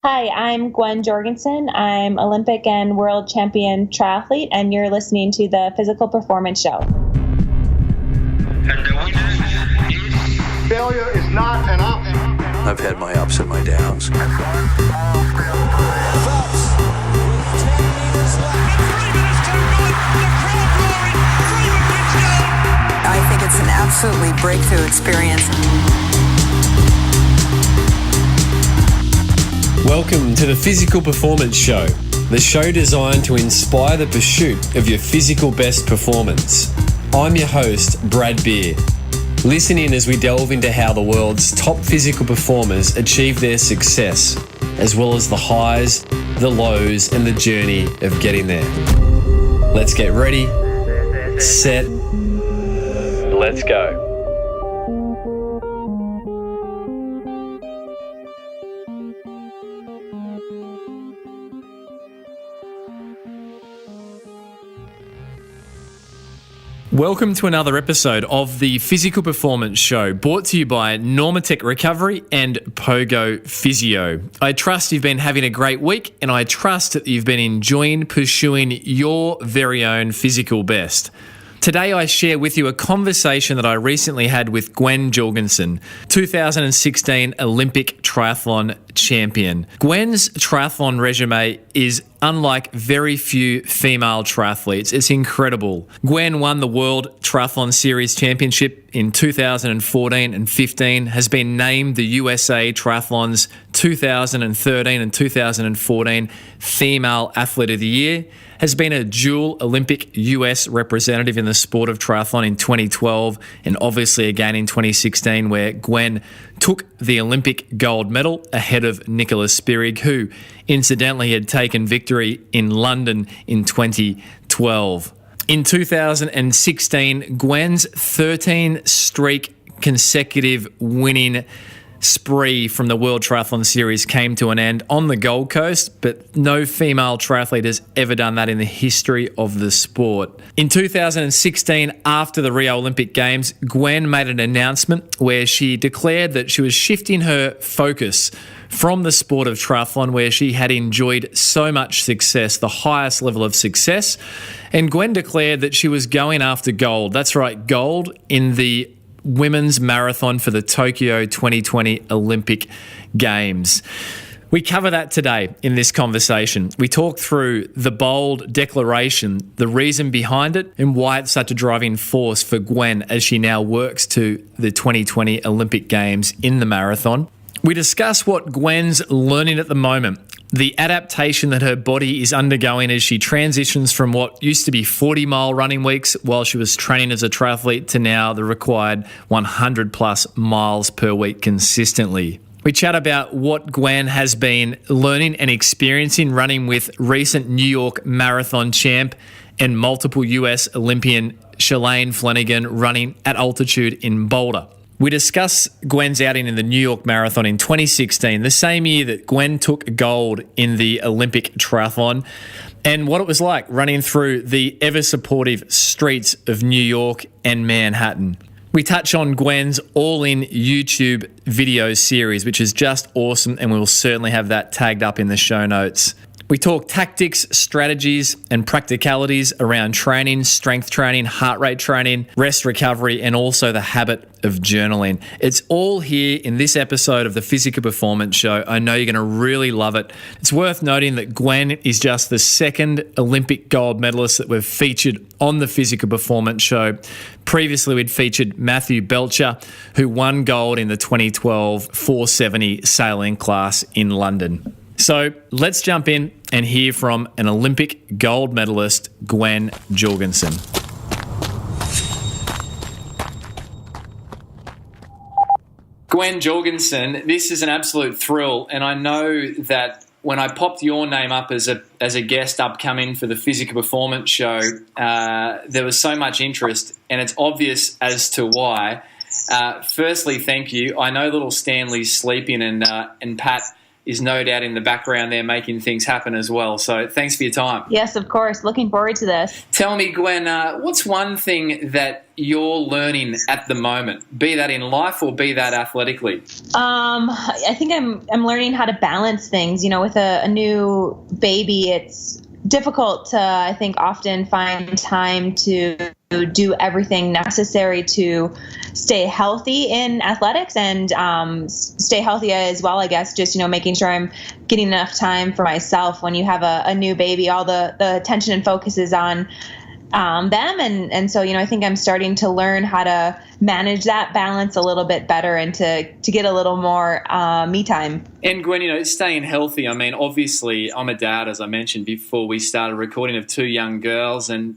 Hi, I'm Gwen Jorgensen. I'm Olympic and world champion triathlete, and you're listening to the Physical Performance Show. And the winner is... Failure is not an option. I've had my ups and my downs. I think it's an absolutely breakthrough experience. Welcome to the Physical Performance Show, the show designed to inspire the pursuit of your physical best performance. I'm your host, Brad Beer. Listen in as we delve into how the world's top physical performers achieve their success, as well as the highs, the lows, and the journey of getting there. Let's get ready, set, let's go. Welcome to another episode of the Physical Performance Show, brought to you by Normatec Recovery and Pogo Physio. I trust you've been having a great week, and I trust that you've been enjoying pursuing your very own physical best. Today I share with you a conversation that I recently had with Gwen Jorgensen, 2016 Olympic Triathlon Champion. Gwen's triathlon resume is unlike very few female triathletes. It's incredible. Gwen won the World Triathlon Series Championship in 2014 and 15, has been named the USA Triathlons 2013 and 2014 Female Athlete of the Year, has been a dual Olympic US representative in the sport of triathlon in 2012 and obviously again in 2016, where Gwen took the Olympic gold medal ahead of Nicola Spirig, who incidentally had taken victory in London in 2012. In 2016, Gwen's 13 streak consecutive winning spree from the World Triathlon Series came to an end on the Gold Coast, but no female triathlete has ever done that in the history of the sport. In 2016, after the Rio Olympic Games, Gwen made an announcement where she declared that she was shifting her focus from the sport of triathlon, where she had enjoyed so much success, the highest level of success, and Gwen declared that she was going after gold. That's right, gold in the women's marathon for the Tokyo 2020 Olympic Games. We cover that today in this conversation. We talk through the bold declaration, the reason behind it, and why it's such a driving force for Gwen as she now works to the 2020 Olympic Games in the marathon. We discuss what Gwen's learning at the moment, the adaptation that her body is undergoing as she transitions from what used to be 40-mile running weeks while she was training as a triathlete to now the required 100-plus miles per week consistently. We chat about what Gwen has been learning and experiencing running with recent New York Marathon champ and multiple US Olympian Shalane Flanagan running at altitude in Boulder. We discuss Gwen's outing in the New York Marathon in 2016, the same year that Gwen took gold in the Olympic Triathlon, and what it was like running through the ever-supportive streets of New York and Manhattan. We touch on Gwen's all-in YouTube video series, which is just awesome, and we'll certainly have that tagged up in the show notes. We talk tactics, strategies, and practicalities around training, strength training, heart rate training, rest recovery, and also the habit of journaling. It's all here in this episode of the Physical Performance Show. I know you're going to really love it. It's worth noting that Gwen is just the second Olympic gold medalist that we've featured on the Physical Performance Show. Previously, we'd featured Matthew Belcher, who won gold in the 2012 470 sailing class in London. So let's jump in and hear from an Olympic gold medalist, Gwen Jorgensen. Gwen Jorgensen, this is an absolute thrill, and I know that when I popped your name up as a guest upcoming for the Physical Performance Show, there was so much interest, and it's obvious as to why. Firstly, thank you. I know little Stanley's sleeping, and Pat is no doubt in the background there making things happen as well. So thanks for your time. Yes, of course. Looking forward to this. Tell me, Gwen, what's one thing that you're learning at the moment, be that in life or be that athletically? I think I'm learning how to balance things. With a new baby, it's difficult to, I think, often find time to do everything necessary to stay healthy in athletics and stay healthy as well, I guess, just, making sure I'm getting enough time for myself. When you have a new baby, all the attention and focus is on them. And so, I think I'm starting to learn how to manage that balance a little bit better and to get a little more me time. And Gwen, staying healthy, I mean, obviously I'm a dad, as I mentioned before we started recording, of 2 young girls, and,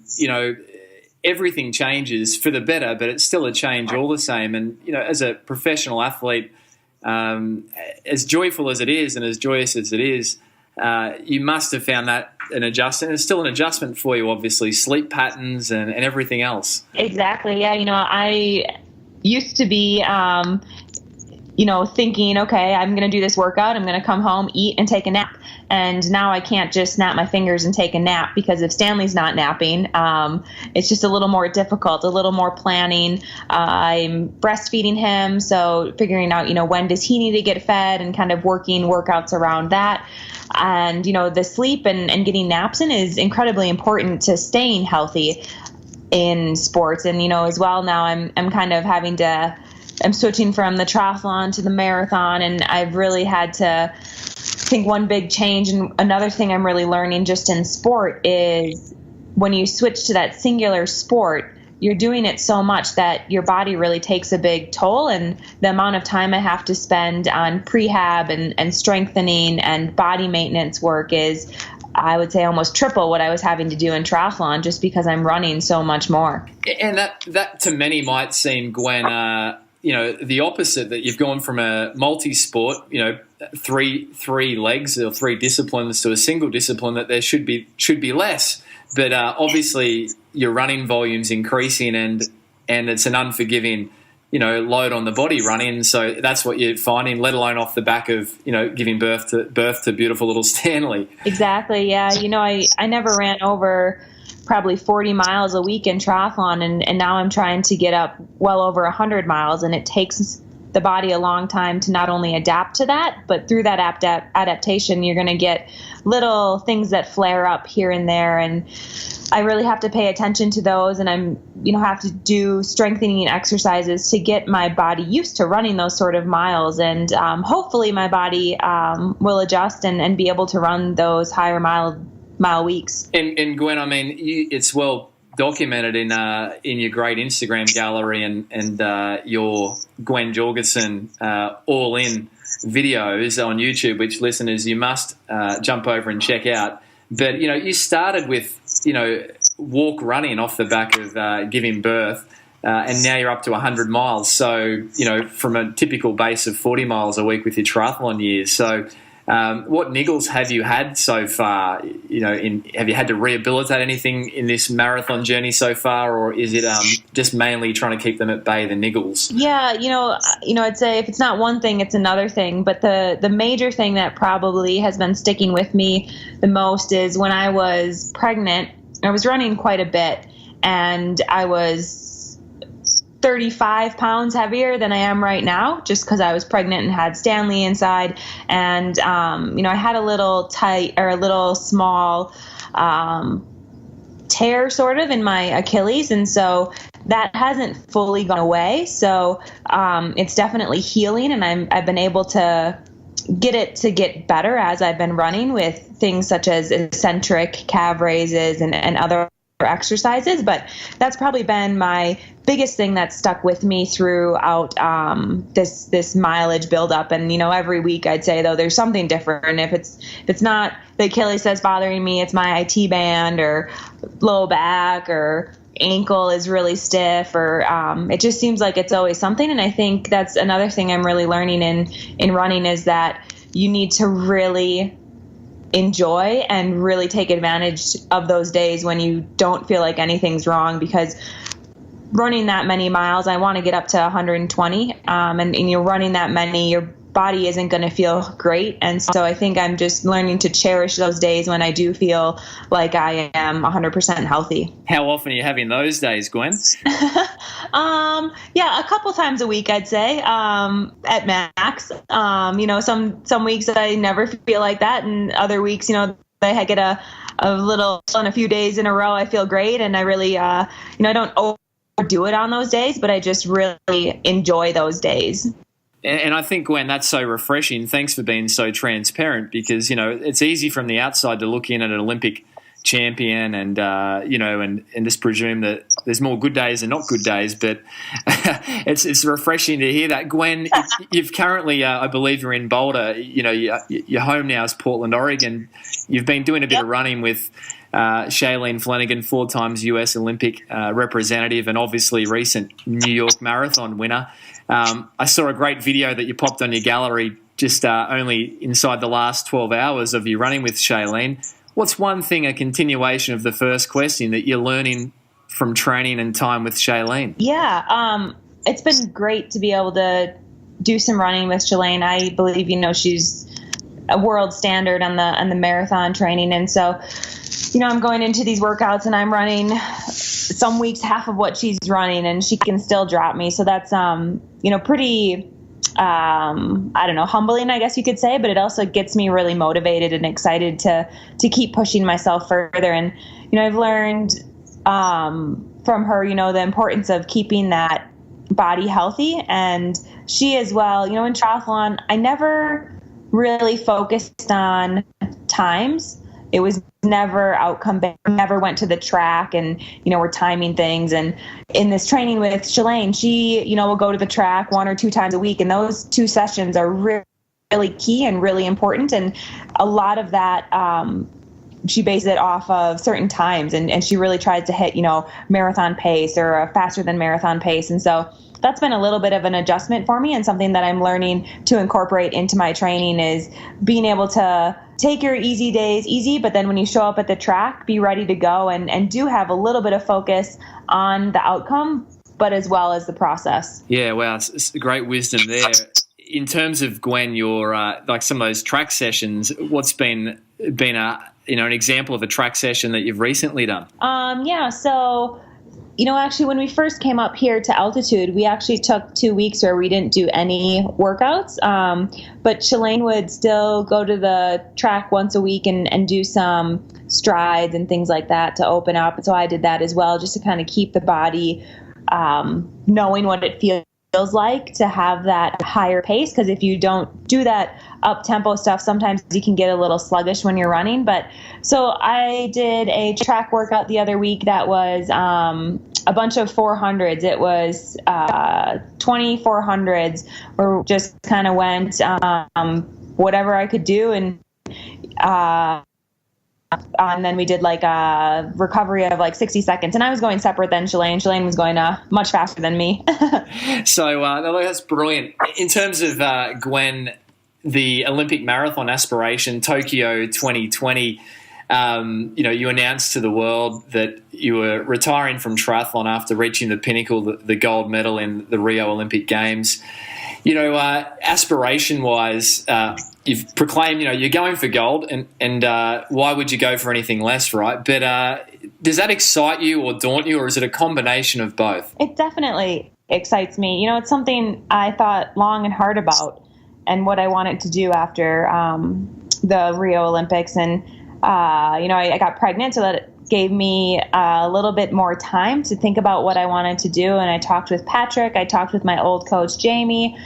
everything changes for the better, but it's still a change all the same. And, as a professional athlete, as joyful as it is and as joyous as it is, you must have found that an adjustment. It's still an adjustment for you, obviously, sleep patterns and everything else. Exactly. Yeah. I used to be, thinking, okay, I'm going to do this workout. I'm going to come home, eat, and take a nap. And now I can't just snap my fingers and take a nap, because if Stanley's not napping, it's just a little more difficult, a little more planning. I'm breastfeeding him, so figuring out, when does he need to get fed, and kind of working workouts around that. And, the sleep and getting naps in is incredibly important to staying healthy in sports. And, as well, now I'm kind of I'm switching from the triathlon to the marathon, and I've really had to think one big change. And another thing I'm really learning just in sport is when you switch to that singular sport, you're doing it so much that your body really takes a big toll, and the amount of time I have to spend on prehab and strengthening and body maintenance work is, I would say, almost triple what I was having to do in triathlon, just because I'm running so much more. And that to many might seem, Gwen, the opposite, that you've gone from a multi-sport, three legs or 3 disciplines to a single discipline, that there should be less. But obviously your running volume's increasing, and it's an unforgiving, load on the body running. So that's what you're finding, let alone off the back of, giving birth to beautiful little Stanley. Exactly. Yeah. I never ran over probably 40 miles a week in triathlon, and now I'm trying to get up well over 100 miles, and it takes the body a long time to not only adapt to that, but through that adaptation, you're going to get little things that flare up here and there, and I really have to pay attention to those, and I'm have to do strengthening exercises to get my body used to running those sort of miles, and hopefully my body will adjust and be able to run those higher mile weeks. And Gwen, I mean, it's well documented in your great Instagram gallery and your Gwen Jorgensen all in videos on YouTube, which listeners, you must jump over and check out. But you started with walk running off the back of giving birth, and now you're up to 100 miles. So from a typical base of 40 miles a week with your triathlon years. So what niggles have you had so far? Have you had to rehabilitate anything in this marathon journey so far, or is it just mainly trying to keep them at bay, the niggles? Yeah, I'd say if it's not one thing, it's another thing. But the major thing that probably has been sticking with me the most is when I was pregnant, I was running quite a bit, and I was 35 pounds heavier than I am right now, just because I was pregnant and had Stanley inside. And, I had a little small tear sort of in my Achilles. And so that hasn't fully gone away. So it's definitely healing, and I've been able to get it to get better as I've been running with things such as eccentric calf raises and other exercises. But that's probably been my biggest thing that's stuck with me throughout this mileage buildup. And every week I'd say, though, there's something different. If it's not the Achilles that's bothering me, it's my IT band or low back or ankle is really stiff, or it just seems like it's always something. And I think that's another thing I'm really learning in running, is that you need to really enjoy and really take advantage of those days when you don't feel like anything's wrong, because running that many miles, I want to get up to 120, and you're running that many, your body isn't going to feel great. And so I think I'm just learning to cherish those days when I do feel like I am 100% healthy. How often are you having those days, Gwen? Yeah, a couple times a week, I'd say, at max. Some weeks I never feel like that, and other weeks, I get a little on a few days in a row, I feel great, and I really, I don't overdo it on those days, but I just really enjoy those days. And I think, Gwen, that's so refreshing. Thanks for being so transparent, because, it's easy from the outside to look in at an Olympic champion and just presume that there's more good days and not good days. But it's refreshing to hear that. Gwen, you've currently, I believe you're in Boulder. Your home now is Portland, Oregon. You've been doing a bit of running with Shalane Flanagan, 4 times US Olympic representative, and obviously recent New York Marathon winner. I saw a great video that you popped on your gallery just only inside the last 12 hours of you running with Shalane. What's one thing, a continuation of the first question, that you're learning from training and time with Shalane? Yeah, it's been great to be able to do some running with Shalane. I believe, she's a world standard on the marathon training. And so, I'm going into these workouts and I'm running some weeks half of what she's running, and she can still drop me. So that's, pretty, humbling, I guess you could say, but it also gets me really motivated and excited to keep pushing myself further. And, I've learned, from her, the importance of keeping that body healthy. And she as well, in triathlon, I never really focused on times. It was never outcome based. Never went to the track and, we're timing things. And in this training with Shalane, she, will go to the track 1 or 2 times a week. And those 2 sessions are really key and really important. And a lot of that, she bases it off of certain times. And she really tries to hit, marathon pace or a faster than marathon pace. And so that's been a little bit of an adjustment for me, and something that I'm learning to incorporate into my training is being able to take your easy days easy, but then when you show up at the track, be ready to go and do have a little bit of focus on the outcome, but as well as the process. Yeah, wow, it's great wisdom there. In terms of, Gwen, your like some of those track sessions, what's been an example of a track session that you've recently done? So actually, when we first came up here to altitude, we actually took 2 weeks where we didn't do any workouts. But Shalane would still go to the track once a week and do some strides and things like that to open up. And so I did that as well, just to kind of keep the body knowing what it feels like to have that higher pace. Because if you don't do that up-tempo stuff, sometimes you can get a little sluggish when you're running. But so I did a track workout the other week that was a bunch of 400s. It was 20 400s, where just kind of went whatever I could do. And then we did like a recovery of like 60 seconds. And I was going separate than Shalane. Shalane was going much faster than me. So that's brilliant. In terms of, Gwen, the Olympic marathon aspiration, Tokyo 2020, you announced to the world that you were retiring from triathlon after reaching the pinnacle, the gold medal in the Rio Olympic Games. Aspiration-wise, you've proclaimed, you're going for gold, and why would you go for anything less, right? But does that excite you or daunt you, or is it a combination of both? It definitely excites me. It's something I thought long and hard about, and what I wanted to do after the Rio Olympics. And, I got pregnant, so that it gave me a little bit more time to think about what I wanted to do. And I talked with Patrick. I talked with my old coach, Jamie.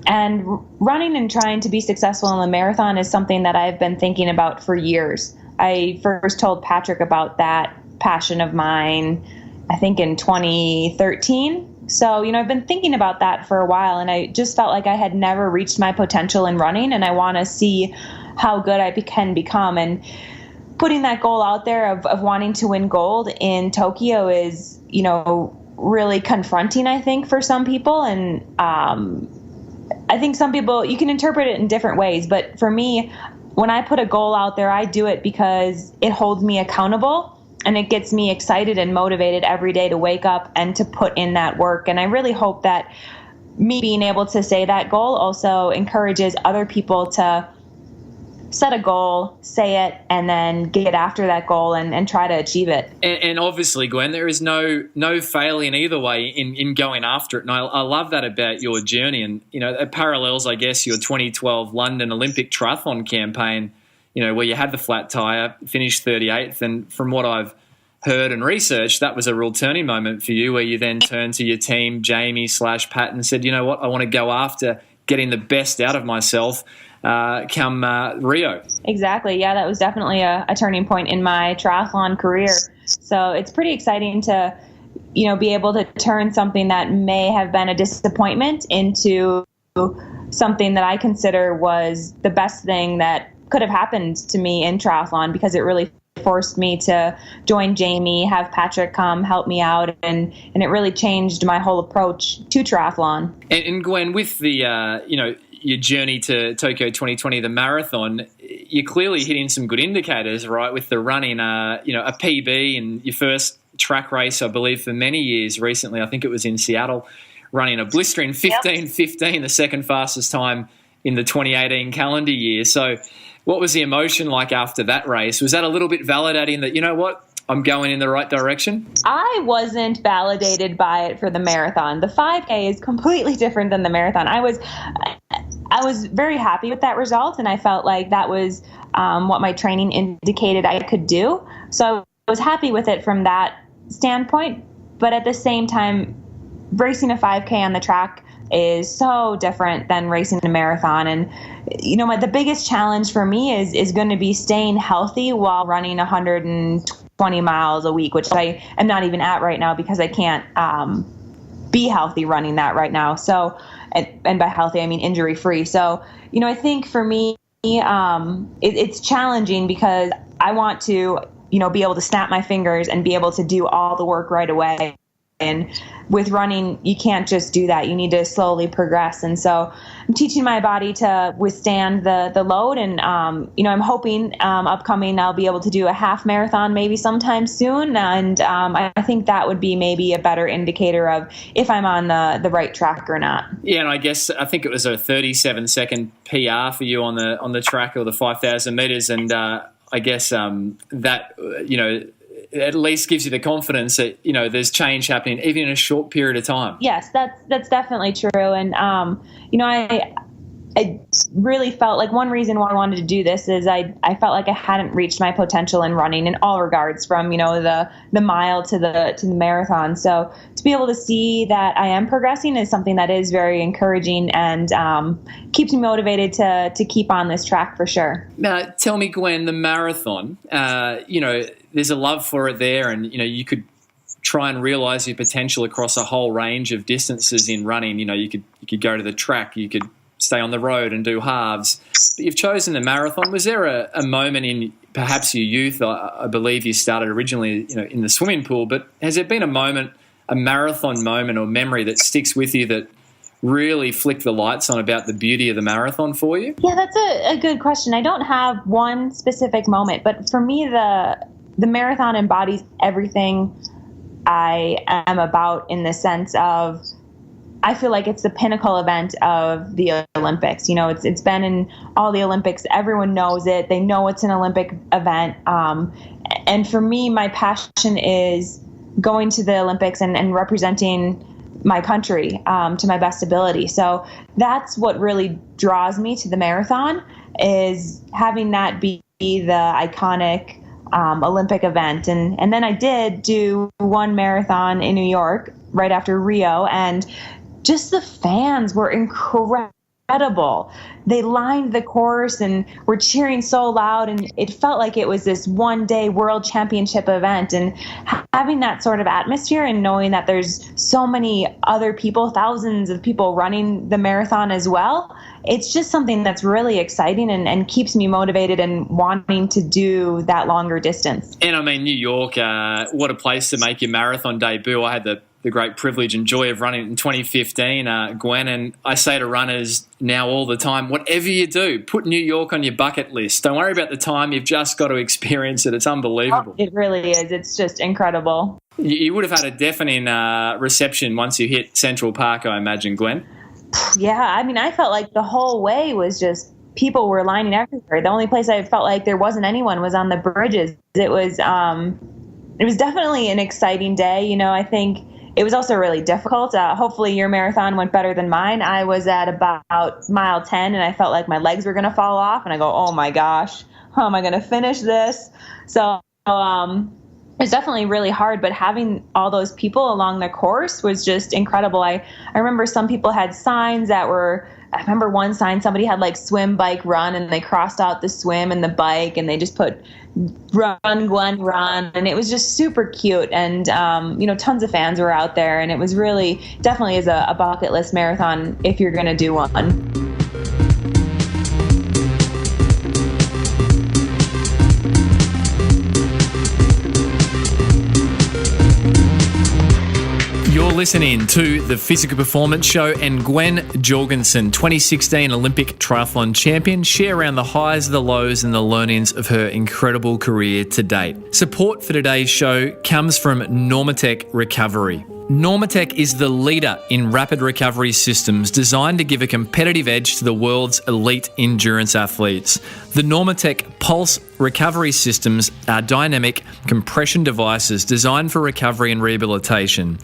And running and trying to be successful in the marathon is something that I've been thinking about for years. I first told Patrick about that passion of mine, I think in 2013. So, I've been thinking about that for a while, and I just felt like I had never reached my potential in running, and I want to see how good I can become. And putting that goal out there of wanting to win gold in Tokyo is, really confronting, I think, for some people. And I think some people, you can interpret it in different ways. But for me, when I put a goal out there, I do it because it holds me accountable. And it gets me excited and motivated every day to wake up and to put in that work. And I really hope that me being able to say that goal also encourages other people to set a goal, say it, and then get after that goal and try to achieve it. And obviously, Gwen, there is no failure in either way in going after it. And I love that about your journey. And, it parallels, I guess, your 2012 London Olympic Triathlon campaign, where you had the flat tire, finished 38th. And from what I've heard and researched, that was a real turning moment for you, where you then turned to your team, Jamie/Pat, and said, you know what, I want to go after getting the best out of myself come Rio. Exactly. Yeah, that was definitely a turning point in my triathlon career. So it's pretty exciting to, be able to turn something that may have been a disappointment into something that I consider was the best thing that could have happened to me in triathlon, because it really forced me to join Jamie, have Patrick come help me out, and it really changed my whole approach to triathlon. And Gwen, with the, your journey to Tokyo 2020, the marathon, you're clearly hitting some good indicators, right, with the running, a PB in your first track race, I believe, for many years recently. I think it was in Seattle, running a blistering 15:15, the second fastest time in the 2018 calendar year. So what was the emotion like after that race? Was that a little bit validating that, you know what, I'm going in the right direction? I wasn't validated by it for the marathon. The 5K is completely different than the marathon. I was very happy with that result, and I felt like that was what my training indicated I could do. So I was happy with it from that standpoint. But at the same time, racing a 5K on the track is so different than racing a marathon. And, the biggest challenge for me is going to be staying healthy while running 120 miles a week, which I am not even at right now because I can't be healthy running that right now. So, and by healthy, I mean injury free. So, I think for me, it's challenging because I want to, be able to snap my fingers and be able to do all the work right away. And with running, you can't just do that. You need to slowly progress. And so I'm teaching my body to withstand the load. And, I'm hoping upcoming I'll be able to do a half marathon maybe sometime soon. And I think that would be maybe a better indicator of if I'm on the right track or not. Yeah, and I think it was a 37-second PR for you on the track, or the 5,000 meters. And I guess that, at least gives you the confidence that, there's change happening even in a short period of time. Yes, that's definitely true. And, I really felt like one reason why I wanted to do this is I felt like I hadn't reached my potential in running in all regards, from, the mile to the marathon. So to be able to see that I am progressing is something that is very encouraging and keeps me motivated to keep on this track for sure. Now, tell me, Gwen, the marathon, there's a love for it there, and, you could try and realize your potential across a whole range of distances in running. You could go to the track, you could stay on the road and do halves. But you've chosen the marathon. Was there a moment in perhaps your youth? I believe you started originally, in the swimming pool, but has there been a marathon moment or memory that sticks with you that really flicked the lights on about the beauty of the marathon for you? Yeah, that's a good question. I don't have one specific moment, but for me, the marathon embodies everything I am about, in the sense of I feel like it's the pinnacle event of the Olympics. It's been in all the Olympics. Everyone knows it. They know it's an Olympic event. And for me, my passion is going to the Olympics and representing my country to my best ability. So that's what really draws me to the marathon, is having that be the iconic Olympic event. And then I did do one marathon in New York right after Rio, and just the fans were incredible. They lined the course and were cheering so loud, and it felt like it was this one-day world championship event. And having that sort of atmosphere and knowing that there's so many other people, thousands of people running the marathon as well, it's just something that's really exciting and keeps me motivated and wanting to do that longer distance. And I mean, New York, what a place to make your marathon debut. I had the great privilege and joy of running it in 2015, Gwen, and I say to runners now all the time, whatever you do, put New York on your bucket list. Don't worry about the time. You've just got to experience it. It's unbelievable. It really is. It's just incredible. You would have had a deafening reception once you hit Central Park, I imagine, Gwen. Yeah, I mean, I felt like the whole way was just people were lining everywhere. The only place I felt like there wasn't anyone was on the bridges. It was definitely an exciting day. You know, I think it was also really difficult. Hopefully your marathon went better than mine. I was at about mile 10 and I felt like my legs were going to fall off and I go, oh my gosh, how am I going to finish this? So, it was definitely really hard, but having all those people along the course was just incredible. I remember some people had signs that were, I remember one sign, somebody had like swim, bike, run, and they crossed out the swim and the bike, and they just put run, Gwen, run. And it was just super cute. And, tons of fans were out there, and it was really, definitely is a bucket list marathon if you're going to do one. You're listening to the Physical Performance Show, and Gwen Jorgensen, 2016 Olympic Triathlon Champion, share around the highs, the lows, and the learnings of her incredible career to date. Support for today's show comes from Normatec Recovery. Normatec is the leader in rapid recovery systems designed to give a competitive edge to the world's elite endurance athletes. The Normatec Pulse recovery systems are dynamic compression devices designed for recovery and rehabilitation.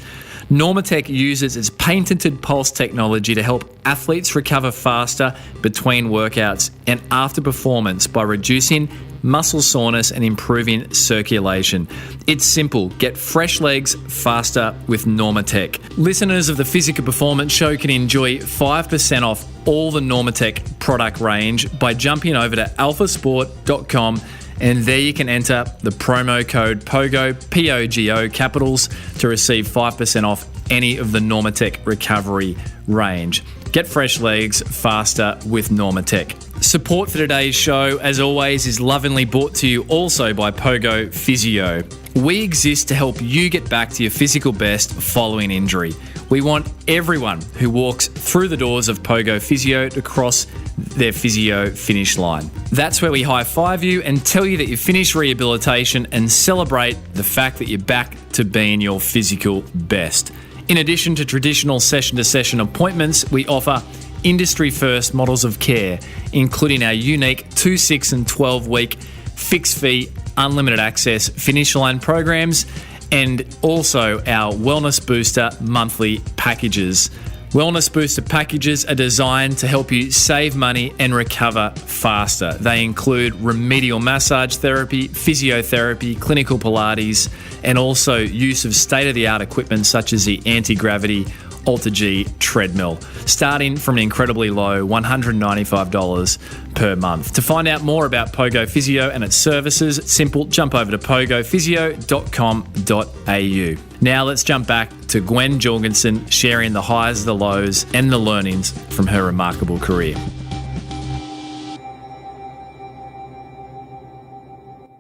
Normatec uses its patented pulse technology to help athletes recover faster between workouts and after performance by reducing muscle soreness and improving circulation. It's simple. Get fresh legs faster with Normatec. Listeners of the Physical Performance Show can enjoy 5% off all the Normatec product range by jumping over to alphasport.com, and there you can enter the promo code POGO, POGO capitals, to receive 5% off any of the Normatec recovery range. Get fresh legs faster with Normatec. Support for today's show, as always, is lovingly brought to you also by Pogo Physio. We exist to help you get back to your physical best following injury. We want everyone who walks through the doors of Pogo Physio to cross their physio finish line. That's where we high-five you and tell you that you finished rehabilitation and celebrate the fact that you're back to being your physical best. In addition to traditional session-to-session appointments, we offer industry-first models of care, including our unique 2, 6 and 12-week fixed-fee, unlimited access finish line programs, and also our Wellness Booster monthly packages. Wellness Booster packages are designed to help you save money and recover faster. They include remedial massage therapy, physiotherapy, clinical Pilates, and also use of state-of-the-art equipment such as the anti-gravity Alter-G treadmill, starting from an incredibly low $195 per month. To find out more about Pogo Physio and its services, it's simple. Jump over to pogophysio.com.au. Now let's jump back to Gwen Jorgensen sharing the highs, the lows, and the learnings from her remarkable career.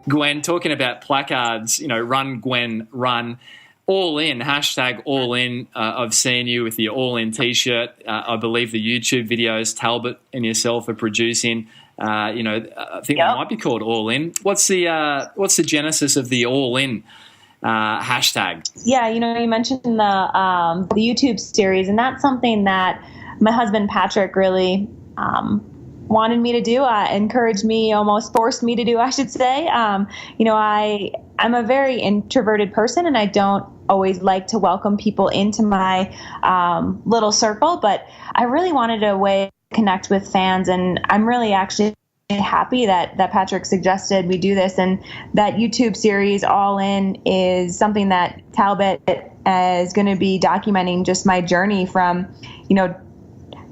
Gwen, talking about placards, run, Gwen, run. All in, hashtag all in. I've seen you with your all in t-shirt. I believe the YouTube videos Talbot and yourself are producing. I think they might be called all in. What's the genesis of the all in hashtag? Yeah, you mentioned the YouTube series, and that's something that my husband Patrick really wanted me to do, encouraged me, almost forced me to do, I should say. I'm a very introverted person, and I don't always like to welcome people into my little circle, but I really wanted a way to connect with fans, and I'm really actually happy that Patrick suggested we do this, and that YouTube series All In is something that Talbot is going to be documenting just my journey from,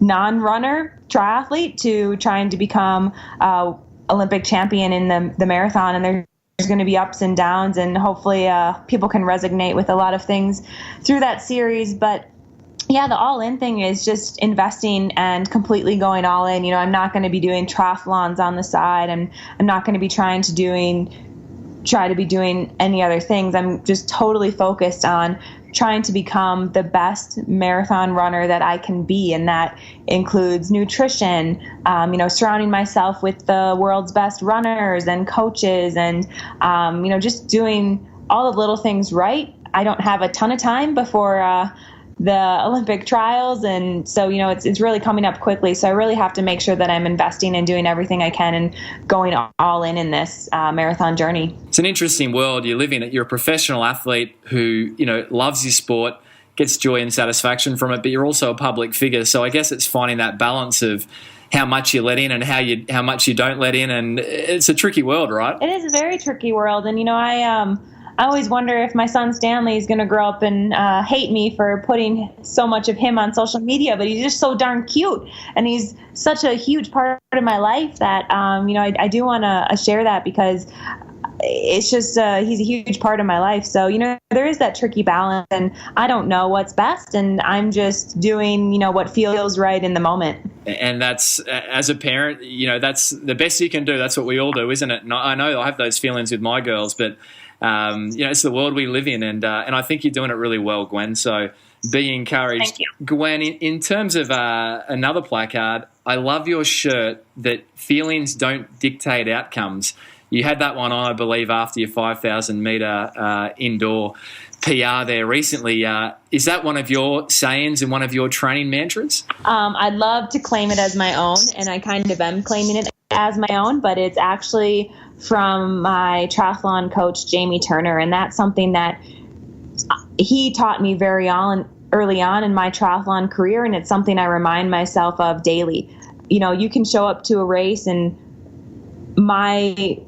non-runner triathlete to trying to become Olympic champion in the marathon, and there's going to be ups and downs, and hopefully people can resonate with a lot of things through that series. But yeah, the all in thing is just investing and completely going all in. I'm not going to be doing triathlons on the side, and I'm not going to be try to be doing any other things. I'm just totally focused on trying to become the best marathon runner that I can be. And that includes nutrition, surrounding myself with the world's best runners and coaches, and, just doing all the little things right. I don't have a ton of time before the Olympic trials. And so, it's really coming up quickly. So I really have to make sure that I'm investing and doing everything I can and going all in this marathon journey. It's an interesting world you live in. You're a professional athlete who, loves your sport, gets joy and satisfaction from it, but you're also a public figure. So I guess it's finding that balance of how much you let in and how much you don't let in. And it's a tricky world, right? It is a very tricky world. And, I always wonder if my son Stanley is going to grow up and hate me for putting so much of him on social media, but he's just so darn cute. And he's such a huge part of my life that, I do want to share that because it's just he's a huge part of my life. So, there is that tricky balance, and I don't know what's best, and I'm just doing, what feels right in the moment. And that's, as a parent, that's the best you can do. That's what we all do, isn't it? And I know I have those feelings with my girls, but it's the world we live in, and I think you're doing it really well, Gwen. So be encouraged. Thank you. Gwen, in terms of another placard, I love your shirt that feelings don't dictate outcomes. You had that one on, I believe, after your 5,000 metre indoor PR there recently. Is that one of your sayings and one of your training mantras? I'd love to claim it as my own, and I kind of am claiming it as my own, but it's actually from my triathlon coach, Jamie Turner, and that's something that he taught me very early on in my triathlon career, and it's something I remind myself of daily. You can show up to a race, and my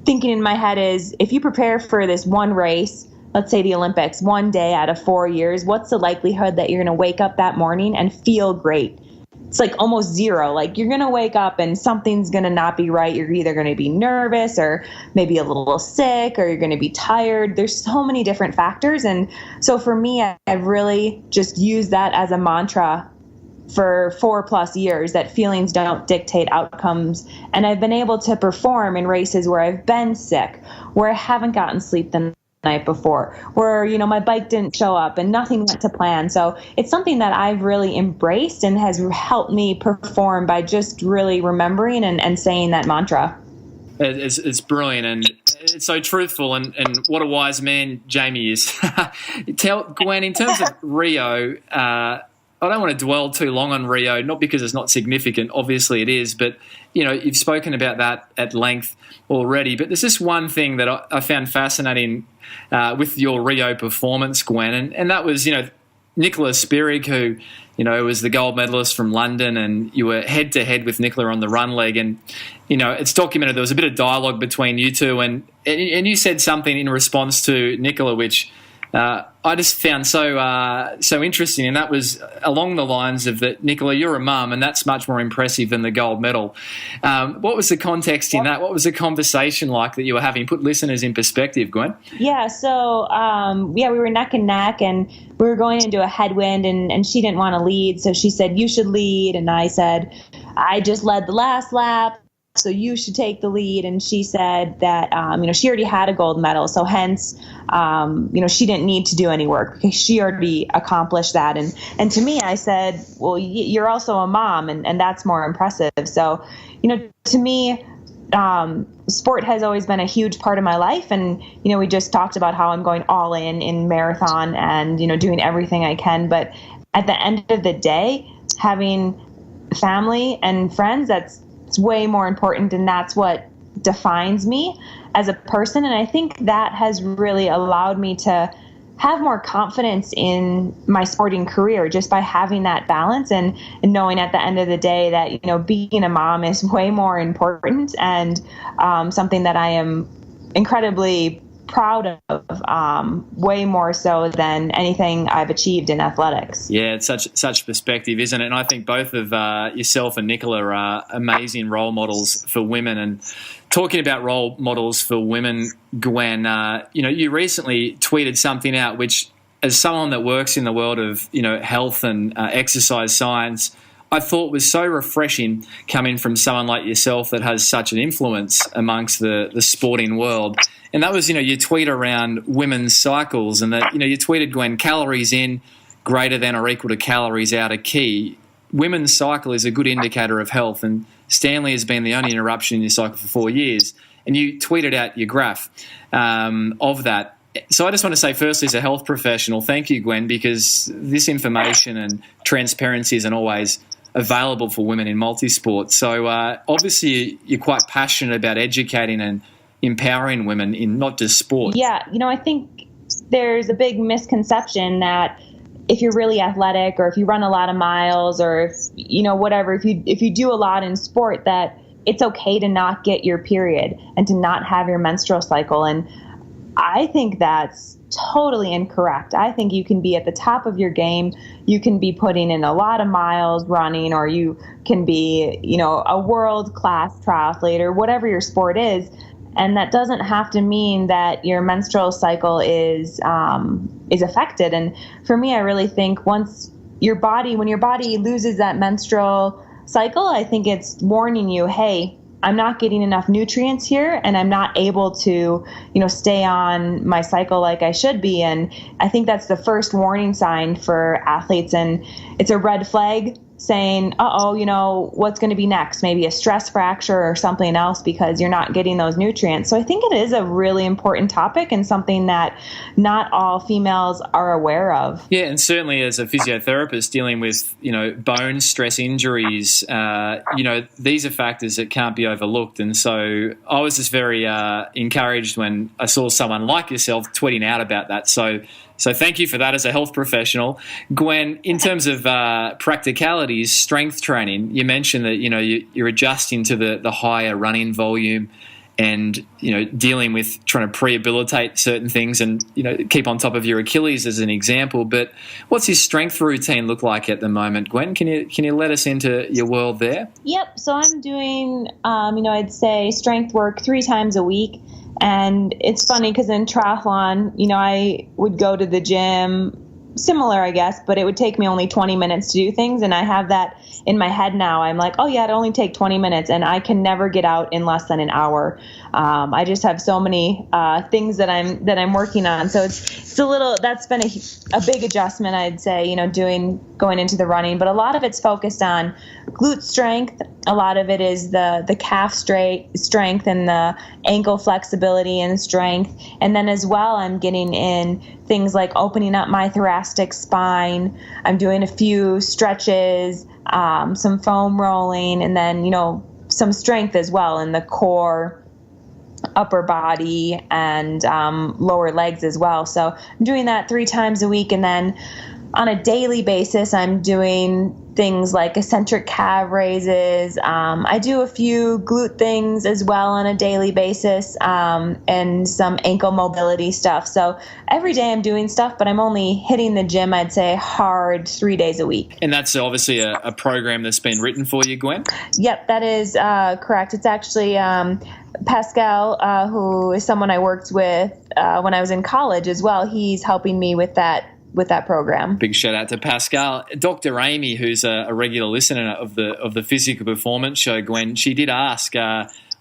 thinking in my head is, if you prepare for this one race, let's say the Olympics, one day out of 4 years, what's the likelihood that you're going to wake up that morning and feel great? It's like almost zero. Like, you're going to wake up and something's going to not be right. You're either going to be nervous or maybe a little sick, or you're going to be tired. There's so many different factors. And so for me, I've really just used that as a mantra for 4+ years, that feelings don't dictate outcomes. And I've been able to perform in races where I've been sick, where I haven't gotten sleep the night before, where, my bike didn't show up and nothing went to plan. So it's something that I've really embraced and has helped me perform by just really remembering and saying that mantra. It's brilliant, and it's so truthful, and what a wise man Jamie is. Tell Gwen, in terms of Rio, I don't want to dwell too long on Rio, not because it's not significant. Obviously it is, but, you've spoken about that at length already. But there's this one thing that I found fascinating with your Rio performance, Gwen, and that was, Nicola Spirig, who, was the gold medalist from London, and you were head-to-head with Nicola on the run leg. And, it's documented there was a bit of dialogue between you two, and you said something in response to Nicola, which I just found so interesting, and that was along the lines of that, Nicola, you're a mum, and that's much more impressive than the gold medal. What was the context in that? What was the conversation like that you were having? Put listeners in perspective, Gwen. Yeah, so we were neck and neck, and we were going into a headwind, and she didn't want to lead, so she said, you should lead, and I said, I just led the last lap, so you should take the lead. And she said that, she already had a gold medal. So hence, she didn't need to do any work because she already accomplished that. And to me, I said, well, you're also a mom, and that's more impressive. So, to me, sport has always been a huge part of my life. And, we just talked about how I'm going all in marathon and, doing everything I can. But at the end of the day, having family and friends, it's way more important, and that's what defines me as a person. And I think that has really allowed me to have more confidence in my sporting career just by having that balance and knowing at the end of the day that, being a mom is way more important and something that I am incredibly proud of, way more so than anything I've achieved in athletics. Yeah, it's such perspective, isn't it? And I think both of yourself and Nicola are amazing role models for women. And talking about role models for women, Gwen, you recently tweeted something out which, as someone that works in the world of health and exercise science, I thought was so refreshing coming from someone like yourself that has such an influence amongst the sporting world. And that was, you tweet around women's cycles, and that, you tweeted, Gwen, calories in greater than or equal to calories out are key. Women's cycle is a good indicator of health, and Stanley has been the only interruption in your cycle for 4 years. And you tweeted out your graph of that. So I just want to say, firstly, as a health professional, thank you, Gwen, because this information and transparency isn't always available for women in multisport. So obviously you're quite passionate about educating and empowering women in not just sport. Yeah, I think there's a big misconception that if you're really athletic, or if you run a lot of miles, or if, whatever, if you do a lot in sport, that it's okay to not get your period and to not have your menstrual cycle. And I think that's totally incorrect. I think you can be at the top of your game. You can be putting in a lot of miles running, or you can be, a world-class triathlete, or whatever your sport is. And that doesn't have to mean that your menstrual cycle is affected. And for me, I really think when your body loses that menstrual cycle, I think it's warning you, hey, I'm not getting enough nutrients here, and I'm not able to, stay on my cycle like I should be. And I think that's the first warning sign for athletes. And it's a red flag saying, what's going to be next? Maybe a stress fracture or something else, because you're not getting those nutrients. So I think it is a really important topic, and something that not all females are aware of. Yeah, and certainly as a physiotherapist dealing with, bone stress injuries, these are factors that can't be overlooked. And so I was just very encouraged when I saw someone like yourself tweeting out about that. So thank you for that as a health professional. Gwen, in terms of practicalities, strength training, you mentioned that, you're adjusting to the higher running volume and, dealing with trying to prehabilitate certain things and, keep on top of your Achilles as an example. But what's your strength routine look like at the moment, Gwen? Can you let us into your world there? Yep. So I'm doing, I'd say strength work 3 times a week. And it's funny because in triathlon, I would go to the gym, similar, I guess, but it would take me only 20 minutes to do things. And I have that in my head now. I'm like, oh yeah, it'll only take 20 minutes. And I can never get out in less than an hour. I just have so many things that I'm working on. So it's a little, that's been a big adjustment, I'd say, going into the running. But a lot of it's focused on glute strength. A lot of it is the calf strength and the ankle flexibility and strength. And then as well, I'm getting in things like opening up my thoracic spine. I'm doing a few stretches, some foam rolling, and then, some strength as well in the core, upper body, and lower legs as well. So I'm doing that 3 times a week. And then on a daily basis, I'm doing things like eccentric calf raises. I do a few glute things as well on a daily basis, and some ankle mobility stuff. So every day I'm doing stuff, but I'm only hitting the gym, I'd say, hard 3 days a week. And that's obviously a program that's been written for you, Gwen? Yep, that is correct. It's actually Pascal, who is someone I worked with when I was in college as well. He's helping me with that program. Big shout out to Pascal. Dr. Amy, who's a regular listener of the Physical Performance Show, Gwen, she did ask,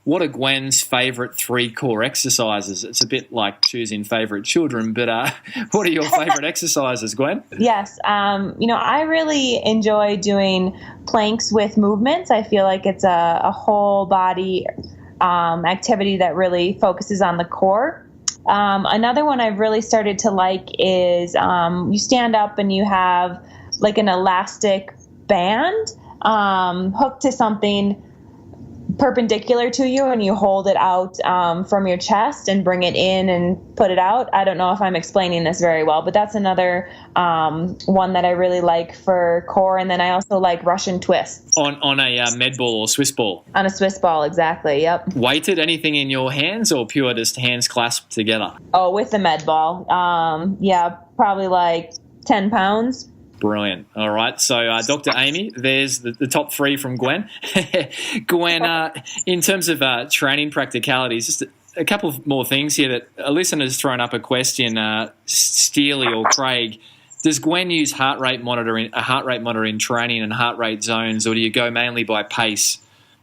what are Gwen's favourite 3 core exercises? It's a bit like choosing favourite children, but what are your favourite exercises, Gwen? Yes. I really enjoy doing planks with movements. I feel like it's a whole body activity that really focuses on the core. Another one I've really started to like is you stand up and you have like an elastic band hooked to something perpendicular to you, and you hold it out from your chest and bring it in and put it out. I don't know if I'm explaining this very well, but that's another one that I really like for core. And then I also like Russian twists. On a med ball or Swiss ball? On a Swiss ball, exactly, yep. Weighted, anything in your hands, or pure just hands clasped together? Oh, with the med ball. Probably like 10 pounds. Brilliant. All right. So, Dr. Amy, there's the top 3 from Gwen. Gwen, in terms of training practicalities, just a couple of more things here that a listener's thrown up a question, Steely or Craig. Does Gwen use a heart rate monitor in training and heart rate zones, or do you go mainly by pace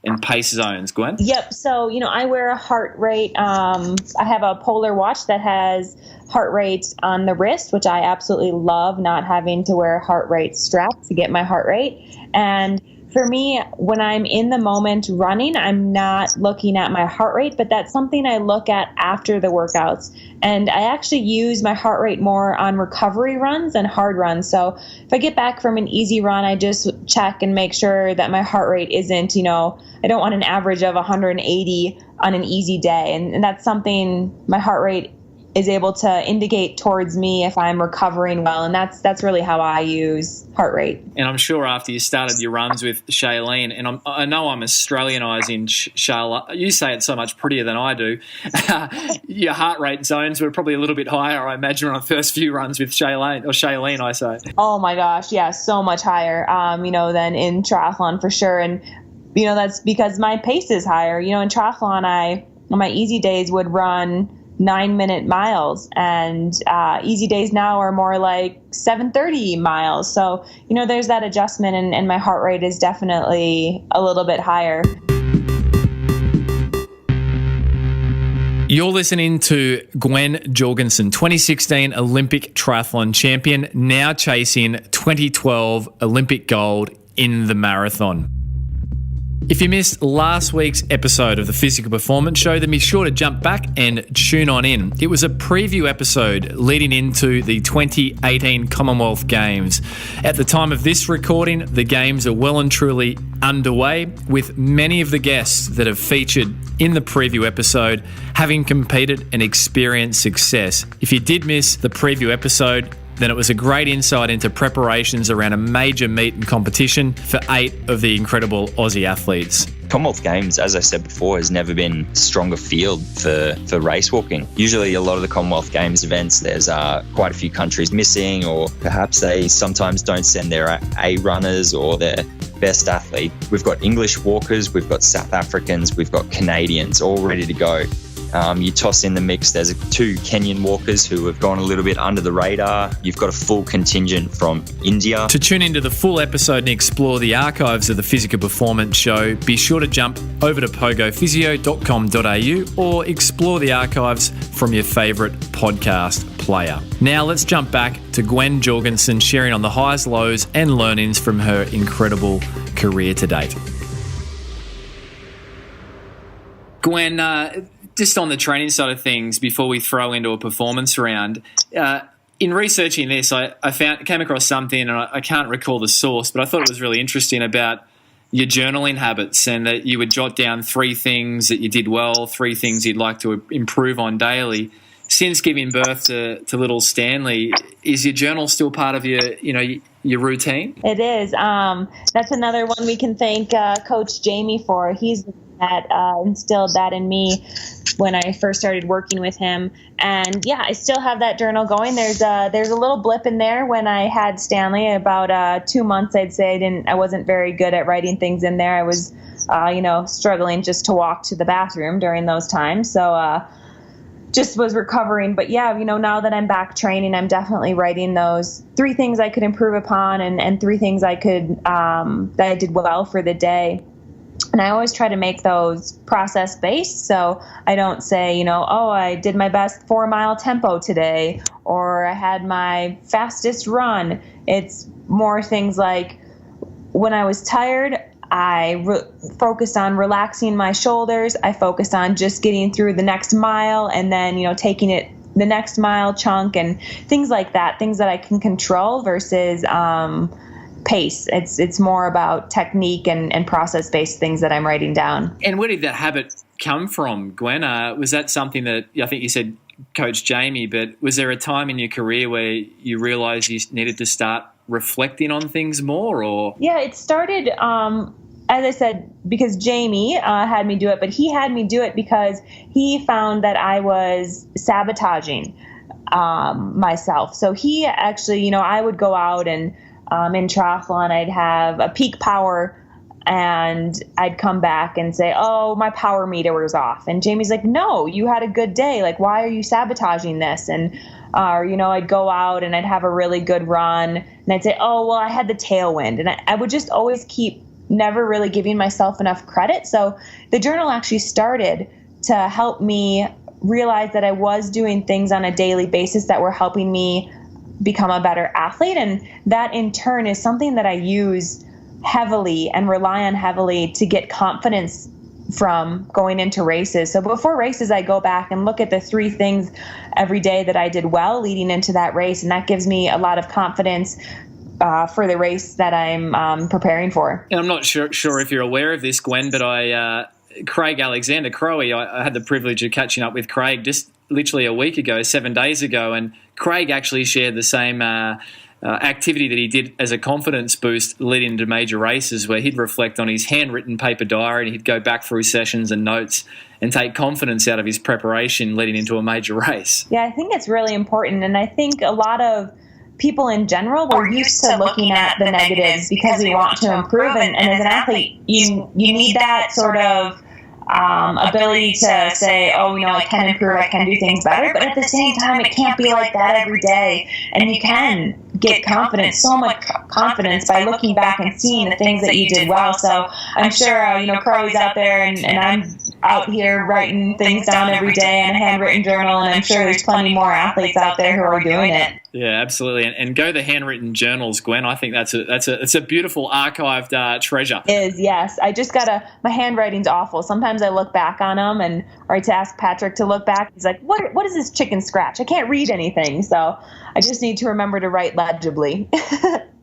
and pace zones, Gwen? Yep. So, I wear a heart rate. I have a Polar watch that has heart rate on the wrist, which I absolutely love, not having to wear a heart rate strap to get my heart rate. And For me, when I'm in the moment running, I'm not looking at my heart rate, but that's something I look at after the workouts. And I actually use my heart rate more on recovery runs than hard runs. So if I get back from an easy run, I just check and make sure that my heart rate isn't, I don't want an average of 180 on an easy day. And that's something my heart rate is able to indicate towards me if I'm recovering well. And that's really how I use heart rate. And I'm sure after you started your runs with Shalane, and I know I'm Australianising Shalane, you say it so much prettier than I do, your heart rate zones were probably a little bit higher, I imagine, on the first few runs with Shalane, I say. Oh my gosh, yeah, so much higher, than in triathlon for sure. And, that's because my pace is higher. In triathlon, on my easy days would run 9-minute miles, and easy days now are more like 7:30 miles. So, there's that adjustment, and my heart rate is definitely a little bit higher. You're listening to Gwen Jorgensen, 2016 Olympic Triathlon Champion, now chasing 2012 Olympic gold in the marathon. If you missed last week's episode of the Physical Performance Show, then be sure to jump back and tune on in. It was a preview episode leading into the 2018 Commonwealth Games. At the time of this recording, the Games are well and truly underway, with many of the guests that have featured in the preview episode having competed and experienced success. If you did miss the preview episode, then it was a great insight into preparations around a major meet and competition for 8 of the incredible Aussie athletes. Commonwealth Games, as I said before, has never been a stronger field for race walking. Usually a lot of the Commonwealth Games events, there's quite a few countries missing, or perhaps they sometimes don't send their A runners or their best athlete. We've got English walkers, we've got South Africans, we've got Canadians all ready to go. You toss in the mix, there's 2 Kenyan walkers who have gone a little bit under the radar. You've got a full contingent from India. To tune into the full episode and explore the archives of the Physical Performance Show, be sure to jump over to pogophysio.com.au or explore the archives from your favourite podcast player. Now let's jump back to Gwen Jorgensen sharing on the highs, lows and learnings from her incredible career to date. Gwen, just on the training side of things, before we throw into a performance round, in researching this, I came across something, and I can't recall the source, but I thought it was really interesting about your journaling habits, and that you would jot down 3 things that you did well, 3 things you'd like to improve on daily. Since giving birth to little Stanley, is your journal still part of your routine? It is. That's another one we can thank Coach Jamie for. He's that instilled that in me when I first started working with him. And yeah, I still have that journal going. There's a little blip in there when I had Stanley, about 2 months, I'd say. I wasn't very good at writing things in there. I was, struggling just to walk to the bathroom during those times. So, just was recovering. But yeah, now that I'm back training, I'm definitely writing those 3 things I could improve upon and 3 things I could, that I did well for the day. And I always try to make those process-based, so I don't say, I did my best 4-mile tempo today, or I had my fastest run. It's more things like, when I was tired, I focused on relaxing my shoulders. I focused on just getting through the next mile, and then, taking it the next mile chunk, and things like that, things that I can control versus pace. It's more about technique and process-based things that I'm writing down. And where did that habit come from, Gwen? Was that something that, I think you said Coach Jamie, but was there a time in your career where you realised you needed to start reflecting on things more? Or yeah, it started, as I said, because Jamie had me do it, but he had me do it because he found that I was sabotaging myself. So he actually, I would go out and in triathlon, I'd have a peak power, and I'd come back and say, oh, my power meter was off. And Jamie's like, no, you had a good day. Like, why are you sabotaging this? And, I'd go out and I'd have a really good run, and I'd say, oh, well, I had the tailwind. And I would just always keep never really giving myself enough credit. So the journal actually started to help me realize that I was doing things on a daily basis that were helping me become a better athlete. And that in turn is something that I use heavily and rely on heavily to get confidence from going into races. So before races, I go back and look at the 3 things every day that I did well leading into that race. And that gives me a lot of confidence for the race that I'm preparing for. And I'm not sure if you're aware of this, Gwen, but Craig Alexander, Crowie, I had the privilege of catching up with Craig just literally a week ago, 7 days ago, and Craig actually shared the same activity that he did as a confidence boost leading into major races, where he'd reflect on his handwritten paper diary and he'd go back through sessions and notes and take confidence out of his preparation leading into a major race. Yeah, I think it's really important, and I think a lot of people in general, we're used to looking at the negatives because we want to improve. And as an athlete, you need that sort of ability to say, oh, I can improve, I can do things better. But at the same time, it can't be like that every day. And you can get confidence, so much confidence by looking back and seeing the things that you did well. So I'm sure, Crowley's out there and I'm out here writing things down every day in a handwritten journal. And I'm sure there's plenty more athletes out there who are doing it. Yeah, absolutely, and go the handwritten journals, Gwen. I think it's a beautiful archived treasure. It is, yes. I just my handwriting's awful. Sometimes I look back on them, or I to ask Patrick to look back. He's like, "What is this chicken scratch? I can't read anything." So I just need to remember to write legibly.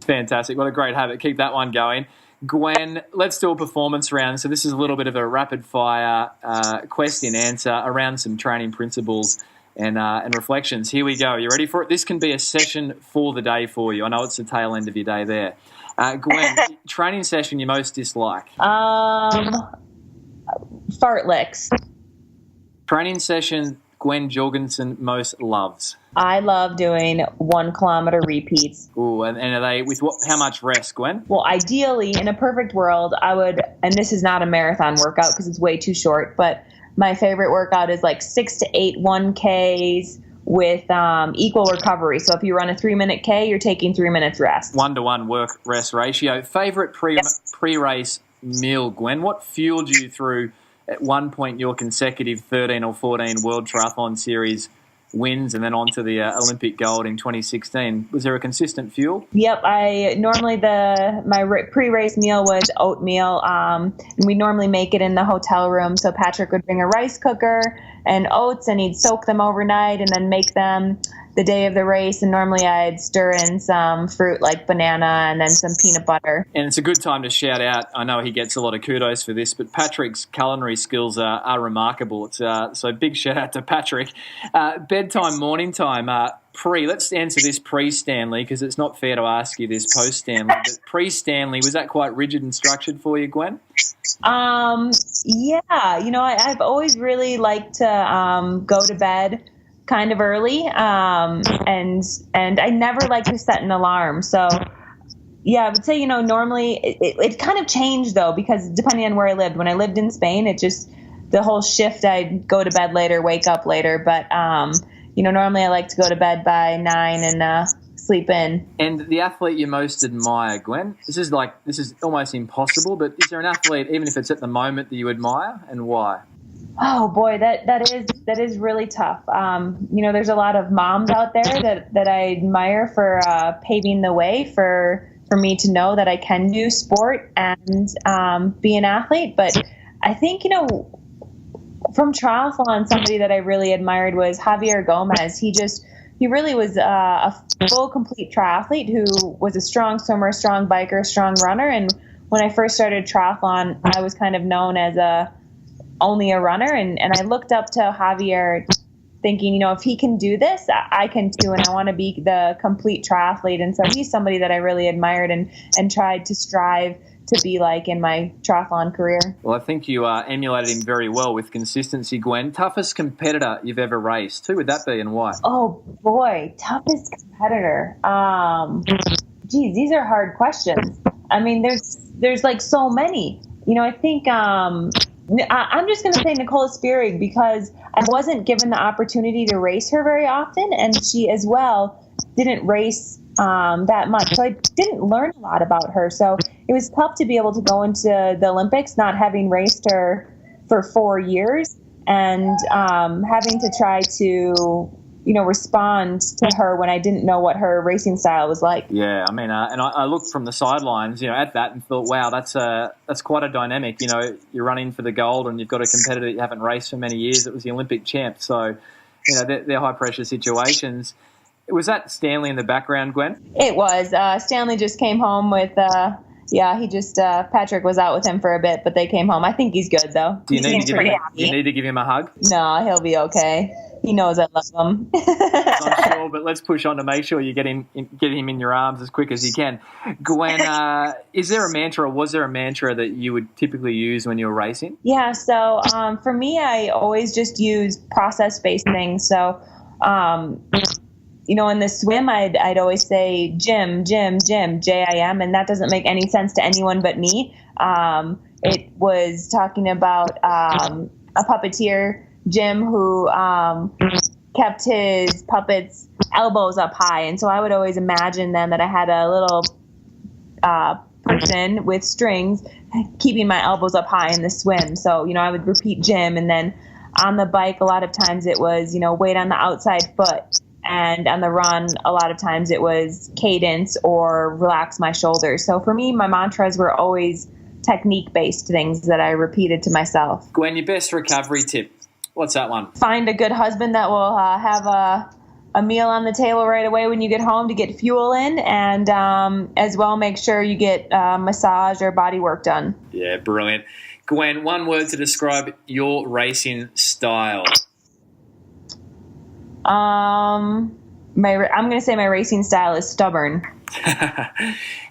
Fantastic! What a great habit. Keep that one going. Gwen, let's do a performance round. So this is a little bit of a rapid fire question answer around some training principles and reflections. Here we go. You ready for it? This can be a session for the day for you. I know it's the tail end of your day there. Gwen, training session you most dislike? Fartleks. Training session Gwen Jorgensen most loves? I love doing 1 kilometer repeats. Ooh, and are they with how much rest, Gwen? Well, ideally, in a perfect world, I would, and this is not a marathon workout because it's way too short, but my favorite workout is like 6 to 8 1Ks with equal recovery. So if you run a 3-minute K, you're taking 3 minutes rest. 1-to-1 work-rest ratio. Favorite pre-race meal, Gwen? What fueled you through, at one point, your consecutive 13 or 14 World Triathlon Series wins and then on to the Olympic gold in 2016? Was there a consistent fuel? Yep. My pre-race meal was oatmeal, and we normally make it in the hotel room. So Patrick would bring a rice cooker and oats, and he'd soak them overnight and then make them the day of the race. And normally I'd stir in some fruit like banana and then some peanut butter. And it's a good time to shout out, I know he gets a lot of kudos for this, but Patrick's culinary skills are remarkable. So big shout out to Patrick. Bedtime, morning time, let's answer this pre-Stanley because it's not fair to ask you this post-Stanley. But pre-Stanley, was that quite rigid and structured for you, Gwen? Yeah. I've always really liked to go to bed kind of early, and I never like to set an alarm. So yeah, I would say, normally it kind of changed though, because depending on where I lived, when I lived in Spain, it just, the whole shift, I'd go to bed later, wake up later. But, normally I like to go to bed by 9 and sleep in. And the athlete you most admire, Gwen? This is almost impossible, but is there an athlete, even if it's at the moment, that you admire, and why? Oh boy, that is really tough. There's a lot of moms out there that I admire for paving the way for me to know that I can do sport and be an athlete. But I think, from triathlon, somebody that I really admired was Javier Gomez. He really was a full, complete triathlete who was a strong swimmer, strong biker, strong runner. And when I first started triathlon, I was kind of known as only a runner. And I looked up to Javier thinking, if he can do this, I can too. And I want to be the complete triathlete. And so he's somebody that I really admired and tried to strive to be like in my triathlon career. Well, I think you emulated him very well with consistency, Gwen. Toughest competitor you've ever raced? Who would that be and why? Oh boy, toughest competitor. Geez, these are hard questions. I mean, there's like so many. I think I'm just going to say Nicola Spirig because I wasn't given the opportunity to race her very often, and she as well didn't race that much. So I didn't learn a lot about her. So it was tough to be able to go into the Olympics not having raced her for 4 years and having to try to respond to her when I didn't know what her racing style was like. Yeah, I mean, and I looked from the sidelines, at that and thought, wow, that's quite a dynamic. You're running for the gold and you've got a competitor that you haven't raced for many years. It was the Olympic champ. So, they're high-pressure situations. Was that Stanley in the background, Gwen? It was. Stanley just came home with... Patrick was out with him for a bit, but they came home. I think he's good, though. Do you need to give him a hug? No, he'll be okay. He knows I love him. I'm sure, but let's push on to make sure you get him in your arms as quick as you can. Gwen, is there a mantra, or was there a mantra that you would typically use when you were racing? Yeah, so for me, I always just use process-based things. So, in the swim, I'd always say Jim, J-I-M, and that doesn't make any sense to anyone but me. It was talking about a puppeteer, Jim, who kept his puppets' elbows up high. And so I would always imagine then that I had a little person with strings keeping my elbows up high in the swim. So, I would repeat Jim. And then on the bike, a lot of times it was, weight on the outside foot. And on the run, a lot of times it was cadence or relax my shoulders. So for me, my mantras were always technique-based things that I repeated to myself. Gwen, your best recovery tip. What's that one? Find a good husband that will have a meal on the table right away when you get home to get fuel in, and as well make sure you get massage or body work done. Yeah, brilliant. Gwen, one word to describe your racing style. I'm going to say my racing style is stubborn.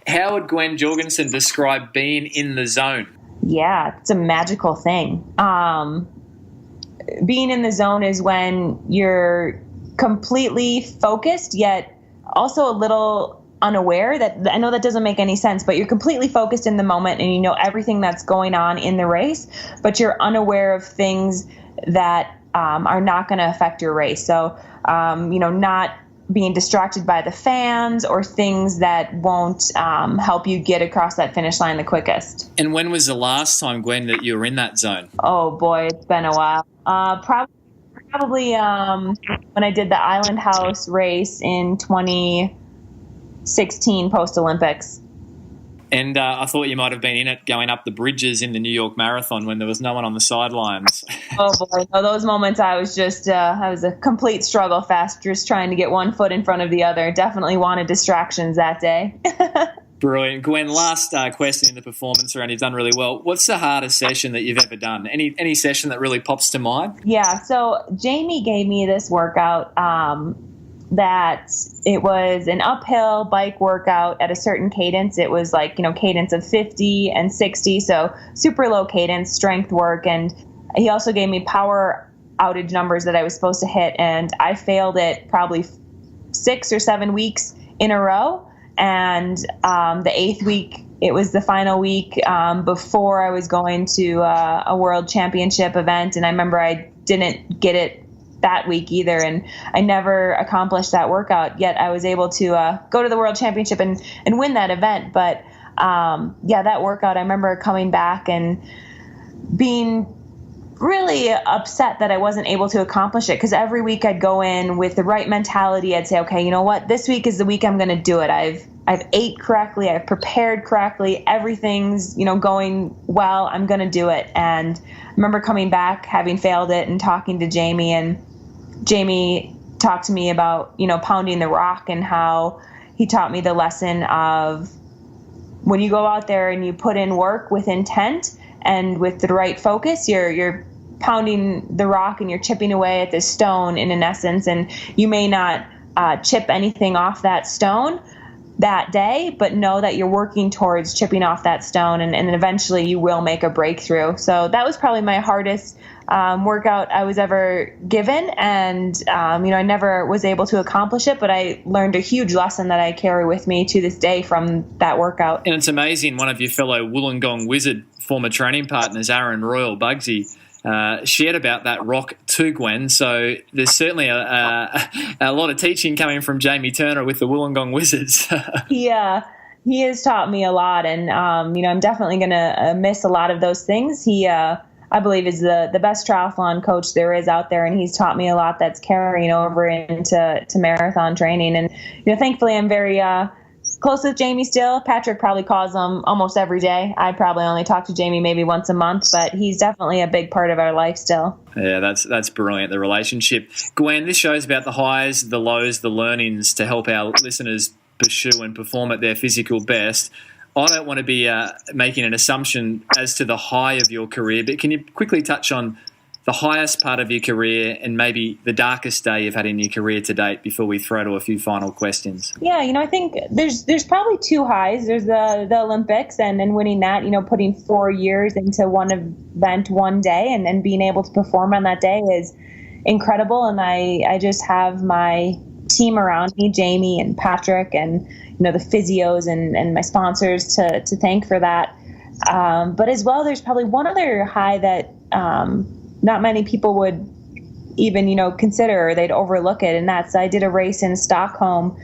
How would Gwen Jorgensen describe being in the zone? Yeah, it's a magical thing. Being in the zone is when you're completely focused, yet also a little unaware. That I know that doesn't make any sense, but you're completely focused in the moment and you know everything that's going on in the race, but you're unaware of things that are not going to affect your race. So, not being distracted by the fans or things that won't help you get across that finish line the quickest. And when was the last time, Gwen, that you were in that zone? Oh boy, it's been a while. Probably when I did the Island House race in 2016 post-Olympics. And I thought you might have been in it going up the bridges in the New York Marathon when there was no one on the sidelines. Oh boy, no, those moments I was just, I was a complete struggle fest, just trying to get one foot in front of the other. Definitely wanted distractions that day. Brilliant. Gwen, last question in the performance round. You've done really well. What's the hardest session that you've ever done? Any session that really pops to mind? Yeah, so Jamie gave me this workout that it was an uphill bike workout at a certain cadence. It was like, cadence of 50 and 60, so super low cadence, strength work. And he also gave me power outage numbers that I was supposed to hit, and I failed it probably 6 or 7 weeks in a row. And the 8th week, it was the final week before I was going to a world championship event, and I remember I didn't get it that week either, and I never accomplished that workout, yet I was able to go to the world championship and win that event. But that workout, I remember coming back and being really upset that I wasn't able to accomplish it, because every week I'd go in with the right mentality. I'd say, okay, you know what, this week is the week I'm going to do it. I've ate correctly, I've prepared correctly, everything's going well, I'm going to do it. And I remember coming back having failed it and talking to Jamie, and Jamie talked to me about pounding the rock, and how he taught me the lesson of when you go out there and you put in work with intent and with the right focus, you're pounding the rock and you're chipping away at this stone in essence, and you may not chip anything off that stone that day, but know that you're working towards chipping off that stone, and eventually you will make a breakthrough. So that was probably my hardest workout I was ever given, and I never was able to accomplish it, but I learned a huge lesson that I carry with me to this day from that workout. And it's amazing, one of your fellow Wollongong Wizard former training partners, Aaron Royal Bugsy, shared about that rock to Gwen. So there's certainly a lot of teaching coming from Jamie Turner with the Wollongong Wizards. Yeah, he has taught me a lot, and I'm definitely going to miss a lot of those things. I believe is the best triathlon coach there is out there. And he's taught me a lot that's carrying over into marathon training. And, thankfully I'm very close with Jamie still. Patrick probably calls him almost every day. I probably only talk to Jamie maybe once a month, but he's definitely a big part of our life still. Yeah, that's brilliant, the relationship. Gwen, this show's about the highs, the lows, the learnings to help our listeners pursue and perform at their physical best. I don't want to be making an assumption as to the high of your career, but can you quickly touch on the highest part of your career and maybe the darkest day you've had in your career to date before we throw to a few final questions? Yeah, I think there's probably two highs. There's the Olympics and winning that, putting 4 years into one event one day and being able to perform on that day is incredible. And I just have my team around me, Jamie and Patrick and, the physios and my sponsors to thank for that. But as well, there's probably one other high that not many people would even, consider, or they'd overlook it. And that's, I did a race in Stockholm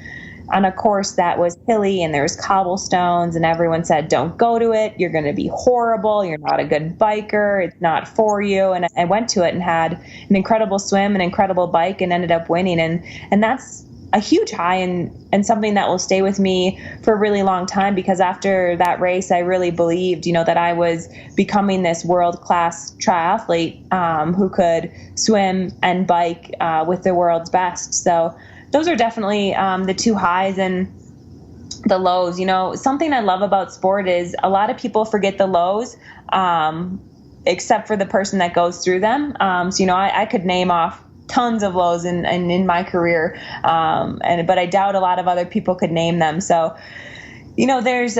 on a course that was hilly and there was cobblestones and everyone said, don't go to it. You're going to be horrible. You're not a good biker. It's not for you. And I went to it and had an incredible swim, an incredible bike, and ended up winning. And that's a huge high and something that will stay with me for a really long time, because after that race, I really believed, that I was becoming this world-class triathlete who could swim and bike with the world's best. So those are definitely the two highs and the lows. Something I love about sport is a lot of people forget the lows, except for the person that goes through them. I could name off tons of lows in my career, but I doubt a lot of other people could name them. So, there's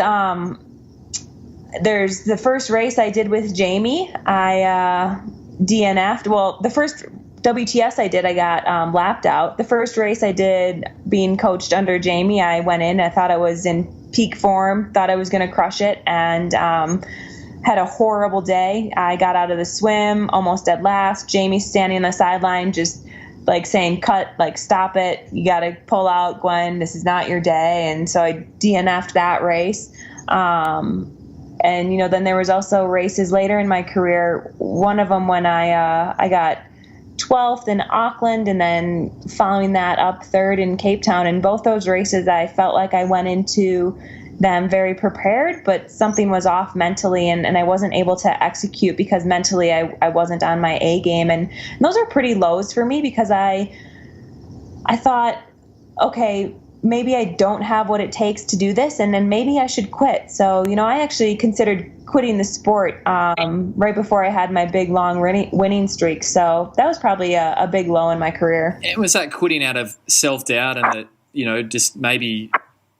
the first race I did with Jamie. I DNF'd. Well, the first WTS I did, I got lapped out. The first race I did being coached under Jamie, I went in. I thought I was in peak form, thought I was going to crush it, and had a horrible day. I got out of the swim almost dead last. Jamie standing on the sideline just saying, cut, stop it. You got to pull out, Gwen. This is not your day. And so I DNF'd that race. And, then there was also races later in my career. One of them when I got 12th in Auckland, and then following that up 3rd in Cape Town. And both those races, I felt like I went into them very prepared, but something was off mentally and I wasn't able to execute because mentally I wasn't on my A game. And those are pretty lows for me because I thought, okay, maybe I don't have what it takes to do this, and then maybe I should quit. So, I actually considered quitting the sport right before I had my big, long winning streak. So that was probably a big low in my career. And was that quitting out of self-doubt and that, just maybe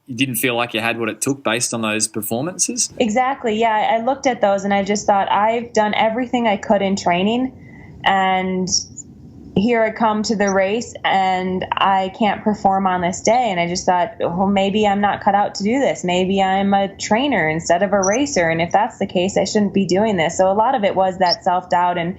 you didn't feel like you had what it took based on those performances? Exactly. Yeah, I looked at those and I just thought, I've done everything I could in training, and here I come to the race and I can't perform on this day. And I just thought, well, maybe I'm not cut out to do this. Maybe I'm a trainer instead of a racer. And if that's the case, I shouldn't be doing this. So a lot of it was that self-doubt. And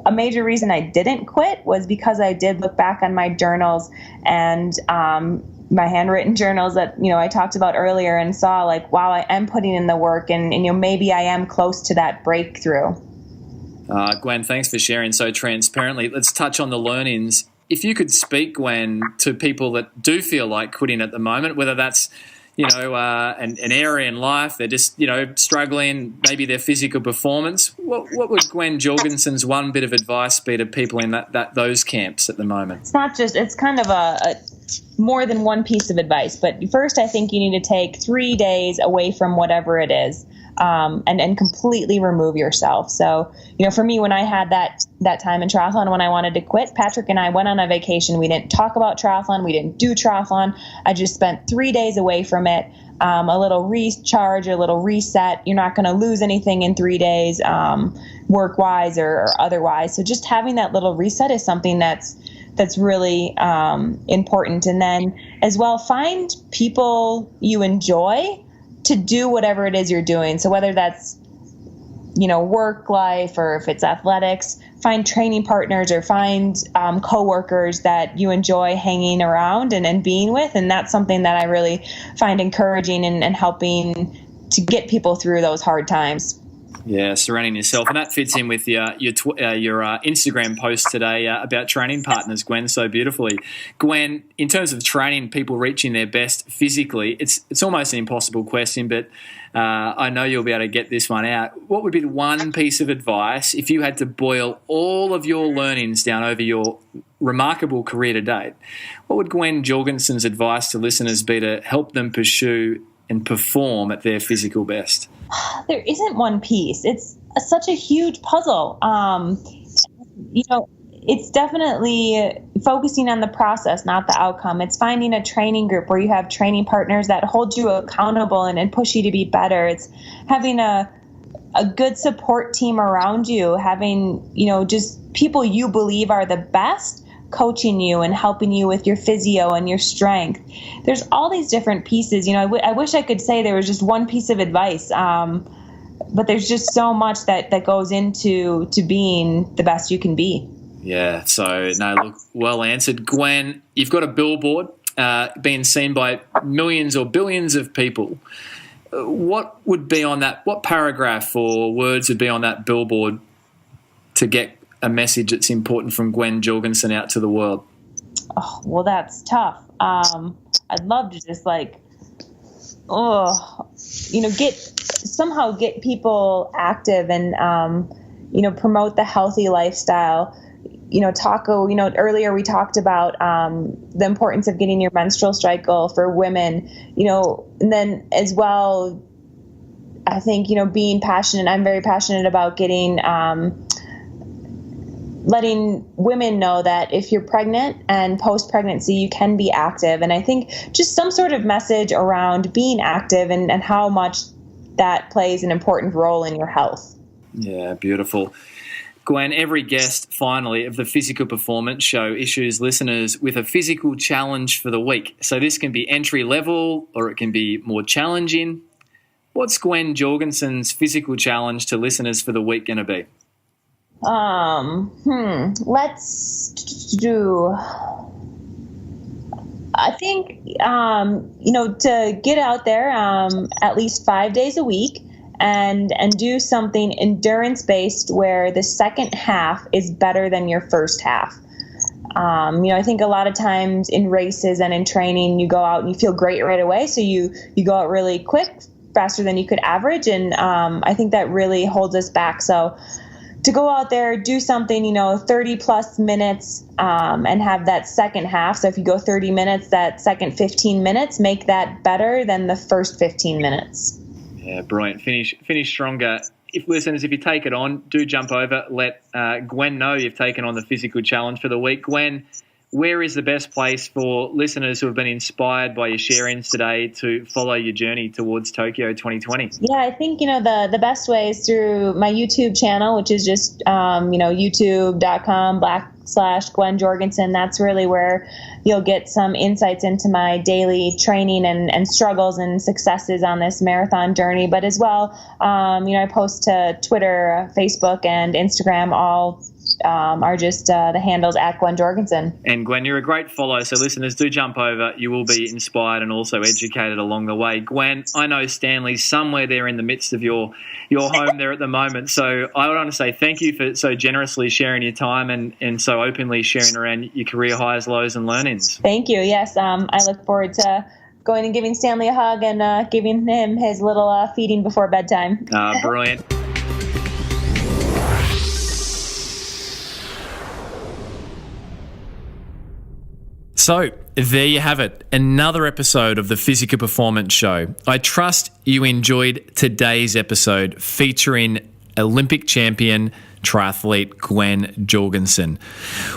a major reason I didn't quit was because I did look back on my journals and my handwritten journals that, I talked about earlier, and saw wow, I am putting in the work and maybe I am close to that breakthrough. Gwen, thanks for sharing so transparently. Let's touch on the learnings. If you could speak, Gwen, to people that do feel like quitting at the moment, whether that's, an area in life, they're just, struggling, maybe their physical performance, what would Gwen Jorgensen's one bit of advice be to people in those camps at the moment? It's kind of a more than one piece of advice, but first I think you need to take 3 days away from whatever it is. And completely remove yourself. So, for me, when I had that time in triathlon, when I wanted to quit, Patrick and I went on a vacation. We didn't talk about triathlon. We didn't do triathlon. I just spent 3 days away from it. A little recharge, a little reset. You're not going to lose anything in 3 days, work-wise or otherwise. So just having that little reset is something that's really important. And then as well, find people you enjoy to do whatever it is you're doing. So whether that's, work life, or if it's athletics, find training partners or find coworkers that you enjoy hanging around and being with. And that's something that I really find encouraging and helping to get people through those hard times. Yeah, surrounding yourself. And that fits in with your Instagram post today about training partners, Gwen, so beautifully. Gwen, in terms of training people reaching their best physically, it's almost an impossible question, but I know you'll be able to get this one out. What would be the one piece of advice if you had to boil all of your learnings down over your remarkable career to date? What would Gwen Jorgensen's advice to listeners be to help them pursue and perform at their physical best? There isn't one piece. It's such a huge puzzle. It's definitely focusing on the process, not the outcome. It's finding a training group where you have training partners that hold you accountable and push you to be better. It's having a good support team around you, having, just people you believe are the best coaching you and helping you with your physio and your strength. There's all these different pieces. I wish I could say there was just one piece of advice, but there's just so much that goes into being the best you can be. Yeah, so no, look, well answered. Gwen, you've got a billboard being seen by millions or billions of people. What would be on that? What paragraph or words would be on that billboard to get a message that's important from Gwen Jorgensen out to the world? Oh, well, that's tough. I'd love to just get people active and, promote the healthy lifestyle. Earlier we talked about the importance of getting your menstrual cycle for women, and then as well, I think, being passionate, I'm very passionate about letting women know that if you're pregnant and post-pregnancy, you can be active. And I think just some sort of message around being active and how much that plays an important role in your health. Yeah, beautiful. Gwen, every guest, finally, of the Physical Performance Show issues listeners with a physical challenge for the week. So this can be entry level or it can be more challenging. What's Gwen Jorgensen's physical challenge to listeners for the week going to be? Let's do, I think, to get out there at least 5 days a week and do something endurance-based where the second half is better than your first half. I think a lot of times in races and in training, you go out and you feel great right away. So you go out really quick, faster than you could average. And I think that really holds us back. So to go out there, do something, 30 plus minutes and have that second half. So if you go 30 minutes, that second 15 minutes, make that better than the first 15 minutes. Yeah, brilliant. Finish stronger. If you take it on, do jump over. Let Gwen know you've taken on the physical challenge for the week. Gwen, where is the best place for listeners who have been inspired by your sharings today to follow your journey towards Tokyo 2020? Yeah, I think, the best way is through my YouTube channel, which is just, youtube.com/Gwen Jorgensen. That's really where you'll get some insights into my daily training and struggles and successes on this marathon journey. But as well, I post to Twitter, Facebook, and Instagram. All are just the handles at Gwen Jorgensen. And Gwen, you're a great follow, so listeners, do jump over. You will be inspired and also educated along the way. Gwen, I know Stanley's somewhere there in the midst of your home there at the moment, so I want to say thank you for so generously sharing your time and so openly sharing around your career highs, lows, and learnings. Thank you. Yes, I look forward to going and giving Stanley a hug and giving him his little feeding before bedtime. Brilliant. So there you have it, another episode of the Physical Performance Show. I trust you enjoyed today's episode featuring Olympic champion triathlete Gwen Jorgensen.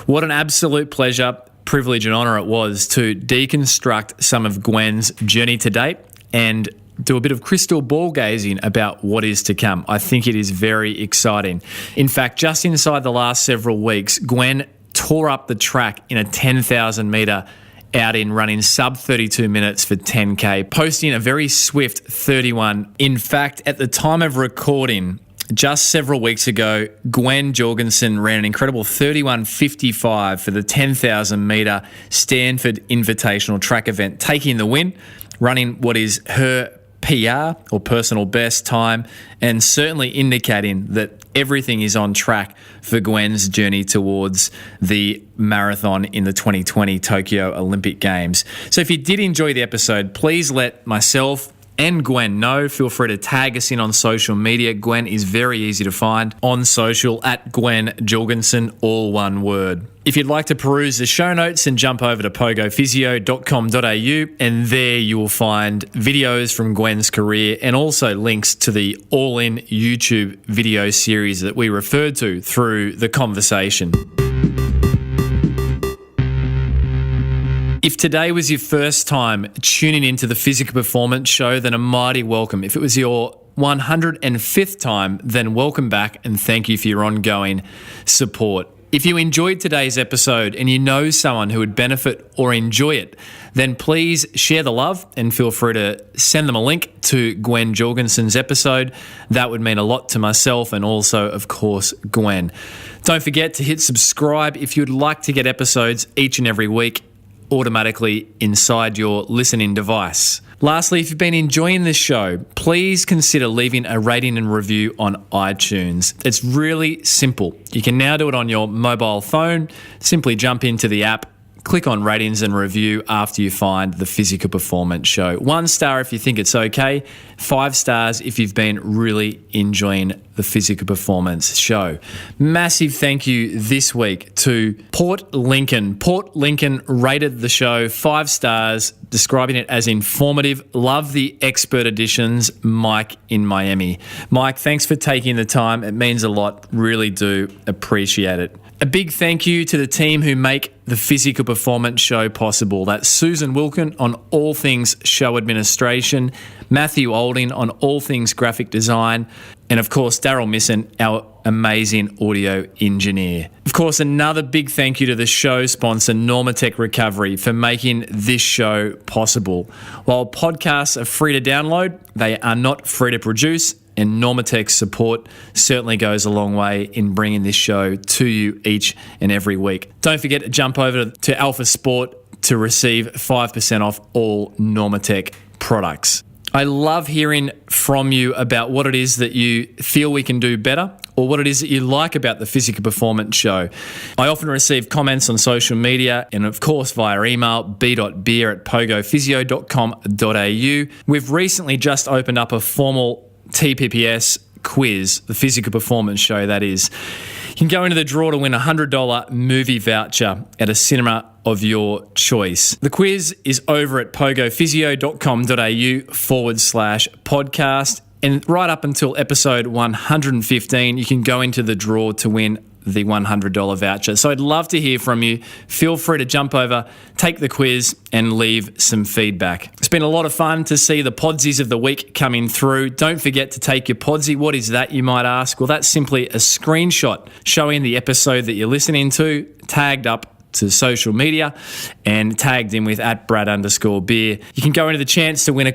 What an absolute pleasure, privilege and honour it was to deconstruct some of Gwen's journey to date and do a bit of crystal ball gazing about what is to come. I think it is very exciting. In fact, just inside the last several weeks, Gwen tore up the track in a 10,000 metre outing, running sub 32 minutes for 10K, posting a very swift 31. In fact, at the time of recording, just several weeks ago, Gwen Jorgensen ran an incredible 31.55 for the 10,000 metre Stanford Invitational track event, taking the win, running what is her PR or personal best time, and certainly indicating that everything is on track for Gwen's journey towards the marathon in the 2020 Tokyo Olympic Games. So if you did enjoy the episode, please let myself and Gwen know. Feel free to tag us in on social media. Gwen is very easy to find on social at Gwen Jorgensen, all one word. If you'd like to peruse the show notes, and jump over to pogophysio.com.au, and there you will find videos from Gwen's career and also links to the All In YouTube video series that we referred to through the conversation. If today was your first time tuning into the Physical Performance Show, then a mighty welcome. If it was your 105th time, then welcome back and thank you for your ongoing support. If you enjoyed today's episode and you know someone who would benefit or enjoy it, then please share the love and feel free to send them a link to Gwen Jorgensen's episode. That would mean a lot to myself and also, of course, Gwen. Don't forget to hit subscribe if you'd like to get episodes each and every week automatically inside your listening device. Lastly, if you've been enjoying this show, please consider leaving a rating and review on iTunes. It's really simple. You can now do it on your mobile phone. Simply jump into the app, click on ratings and review after you find the Physical Performance Show. 1 star if you think it's okay, 5 stars if you've been really enjoying the Physical Performance Show. Massive thank you this week to Port Lincoln. Port Lincoln rated the show 5 stars, describing it as informative. Love the expert editions. Mike in Miami. Mike, thanks for taking the time. It means a lot. Really do appreciate it. A big thank you to the team who make the Physical Performance Show possible. That's Susan Wilkin on all things show administration, Matthew Olding on all things graphic design, and of course, Daryl Misson, our amazing audio engineer. Of course, another big thank you to the show sponsor, Normatec Recovery, for making this show possible. While podcasts are free to download, they are not free to produce, and Normatec's support certainly goes a long way in bringing this show to you each and every week. Don't forget to jump over to Alpha Sport to receive 5% off all Normatec products. I love hearing from you about what it is that you feel we can do better, or what it is that you like about the Physical Performance Show. I often receive comments on social media and, of course, via email, b.beer@pogophysio.com.au. We've recently just opened up a formal TPPS quiz, the Physical Performance Show, that is. You can go into the draw to win a $100 movie voucher at a cinema of your choice. The quiz is over at pogophysio.com.au/podcast. And right up until episode 115, you can go into the draw to win the $100 voucher. So I'd love to hear from you. Feel free to jump over, take the quiz, and leave some feedback. It's been a lot of fun to see the podsies of the week coming through. Don't forget to take your podsie. What is that, you might ask? Well, that's simply a screenshot showing the episode that you're listening to, tagged up to social media and tagged in with @Brad_beer. You can go into the chance to win a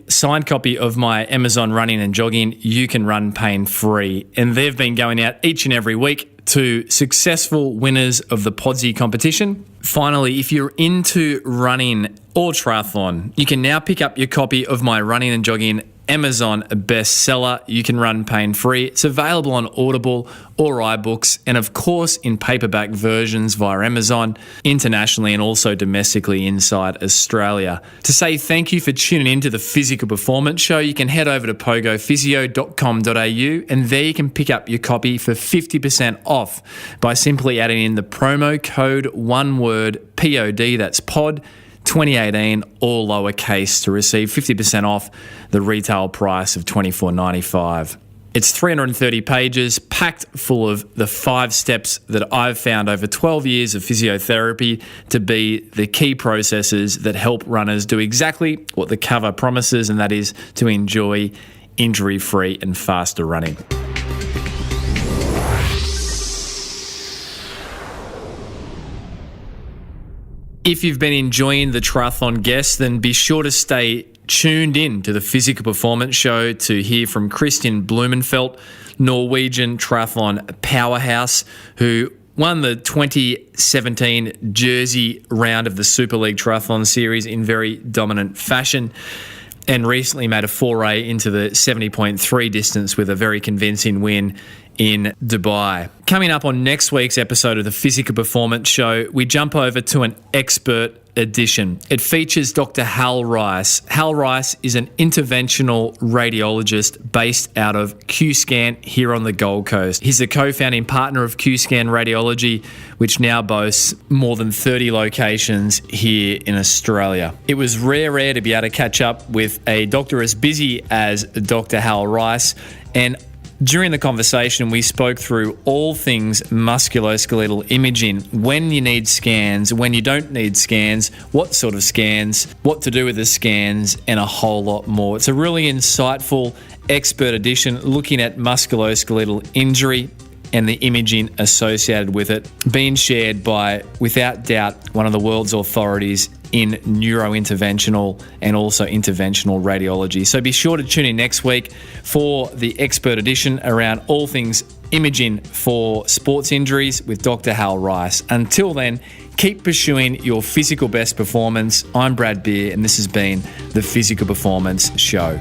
signed copy of my Amazon Running and Jogging You Can Run Pain Free. And they've been going out each and every week to successful winners of the Podsie competition. Finally, if you're into running or triathlon, you can now pick up your copy of my Running and Jogging Amazon bestseller, You Can Run Pain Free. It's available on Audible or iBooks, and of course in paperback versions via Amazon, internationally and also domestically inside Australia. To say thank you for tuning in to the Physical Performance Show, you can head over to pogophysio.com.au, and there you can pick up your copy for 50% off by simply adding in the promo code, one word, POD, that's POD, 2018, all lowercase, to receive 50% off the retail price of $24.95. It's 330 pages, packed full of the 5 steps that I've found over 12 years of physiotherapy to be the key processes that help runners do exactly what the cover promises, and that is to enjoy injury-free and faster running. If you've been enjoying the triathlon guests, then be sure to stay tuned in to the Physical Performance Show to hear from Christian Blumenfelt, Norwegian triathlon powerhouse, who won the 2017 Jersey round of the Super League Triathlon Series in very dominant fashion. and recently made a foray into the 70.3 distance with a very convincing win in Dubai. Coming up on next week's episode of the Physical Performance Show, we jump over to an expert edition. It features Dr. Hal Rice. Hal Rice is an interventional radiologist based out of QScan here on the Gold Coast. He's the co-founding partner of QScan Radiology, which now boasts more than 30 locations here in Australia. It was rare to be able to catch up with a doctor as busy as Dr. Hal Rice, and during the conversation, we spoke through all things musculoskeletal imaging, when you need scans, when you don't need scans, what sort of scans, what to do with the scans, and a whole lot more. It's a really insightful expert edition looking at musculoskeletal injury and the imaging associated with it, being shared by, without doubt, one of the world's authorities in neurointerventional and also interventional radiology. So be sure to tune in next week for the expert edition around all things imaging for sports injuries with Dr. Hal Rice. Until then, keep pursuing your physical best performance. I'm Brad Beer, and this has been the Physical Performance Show.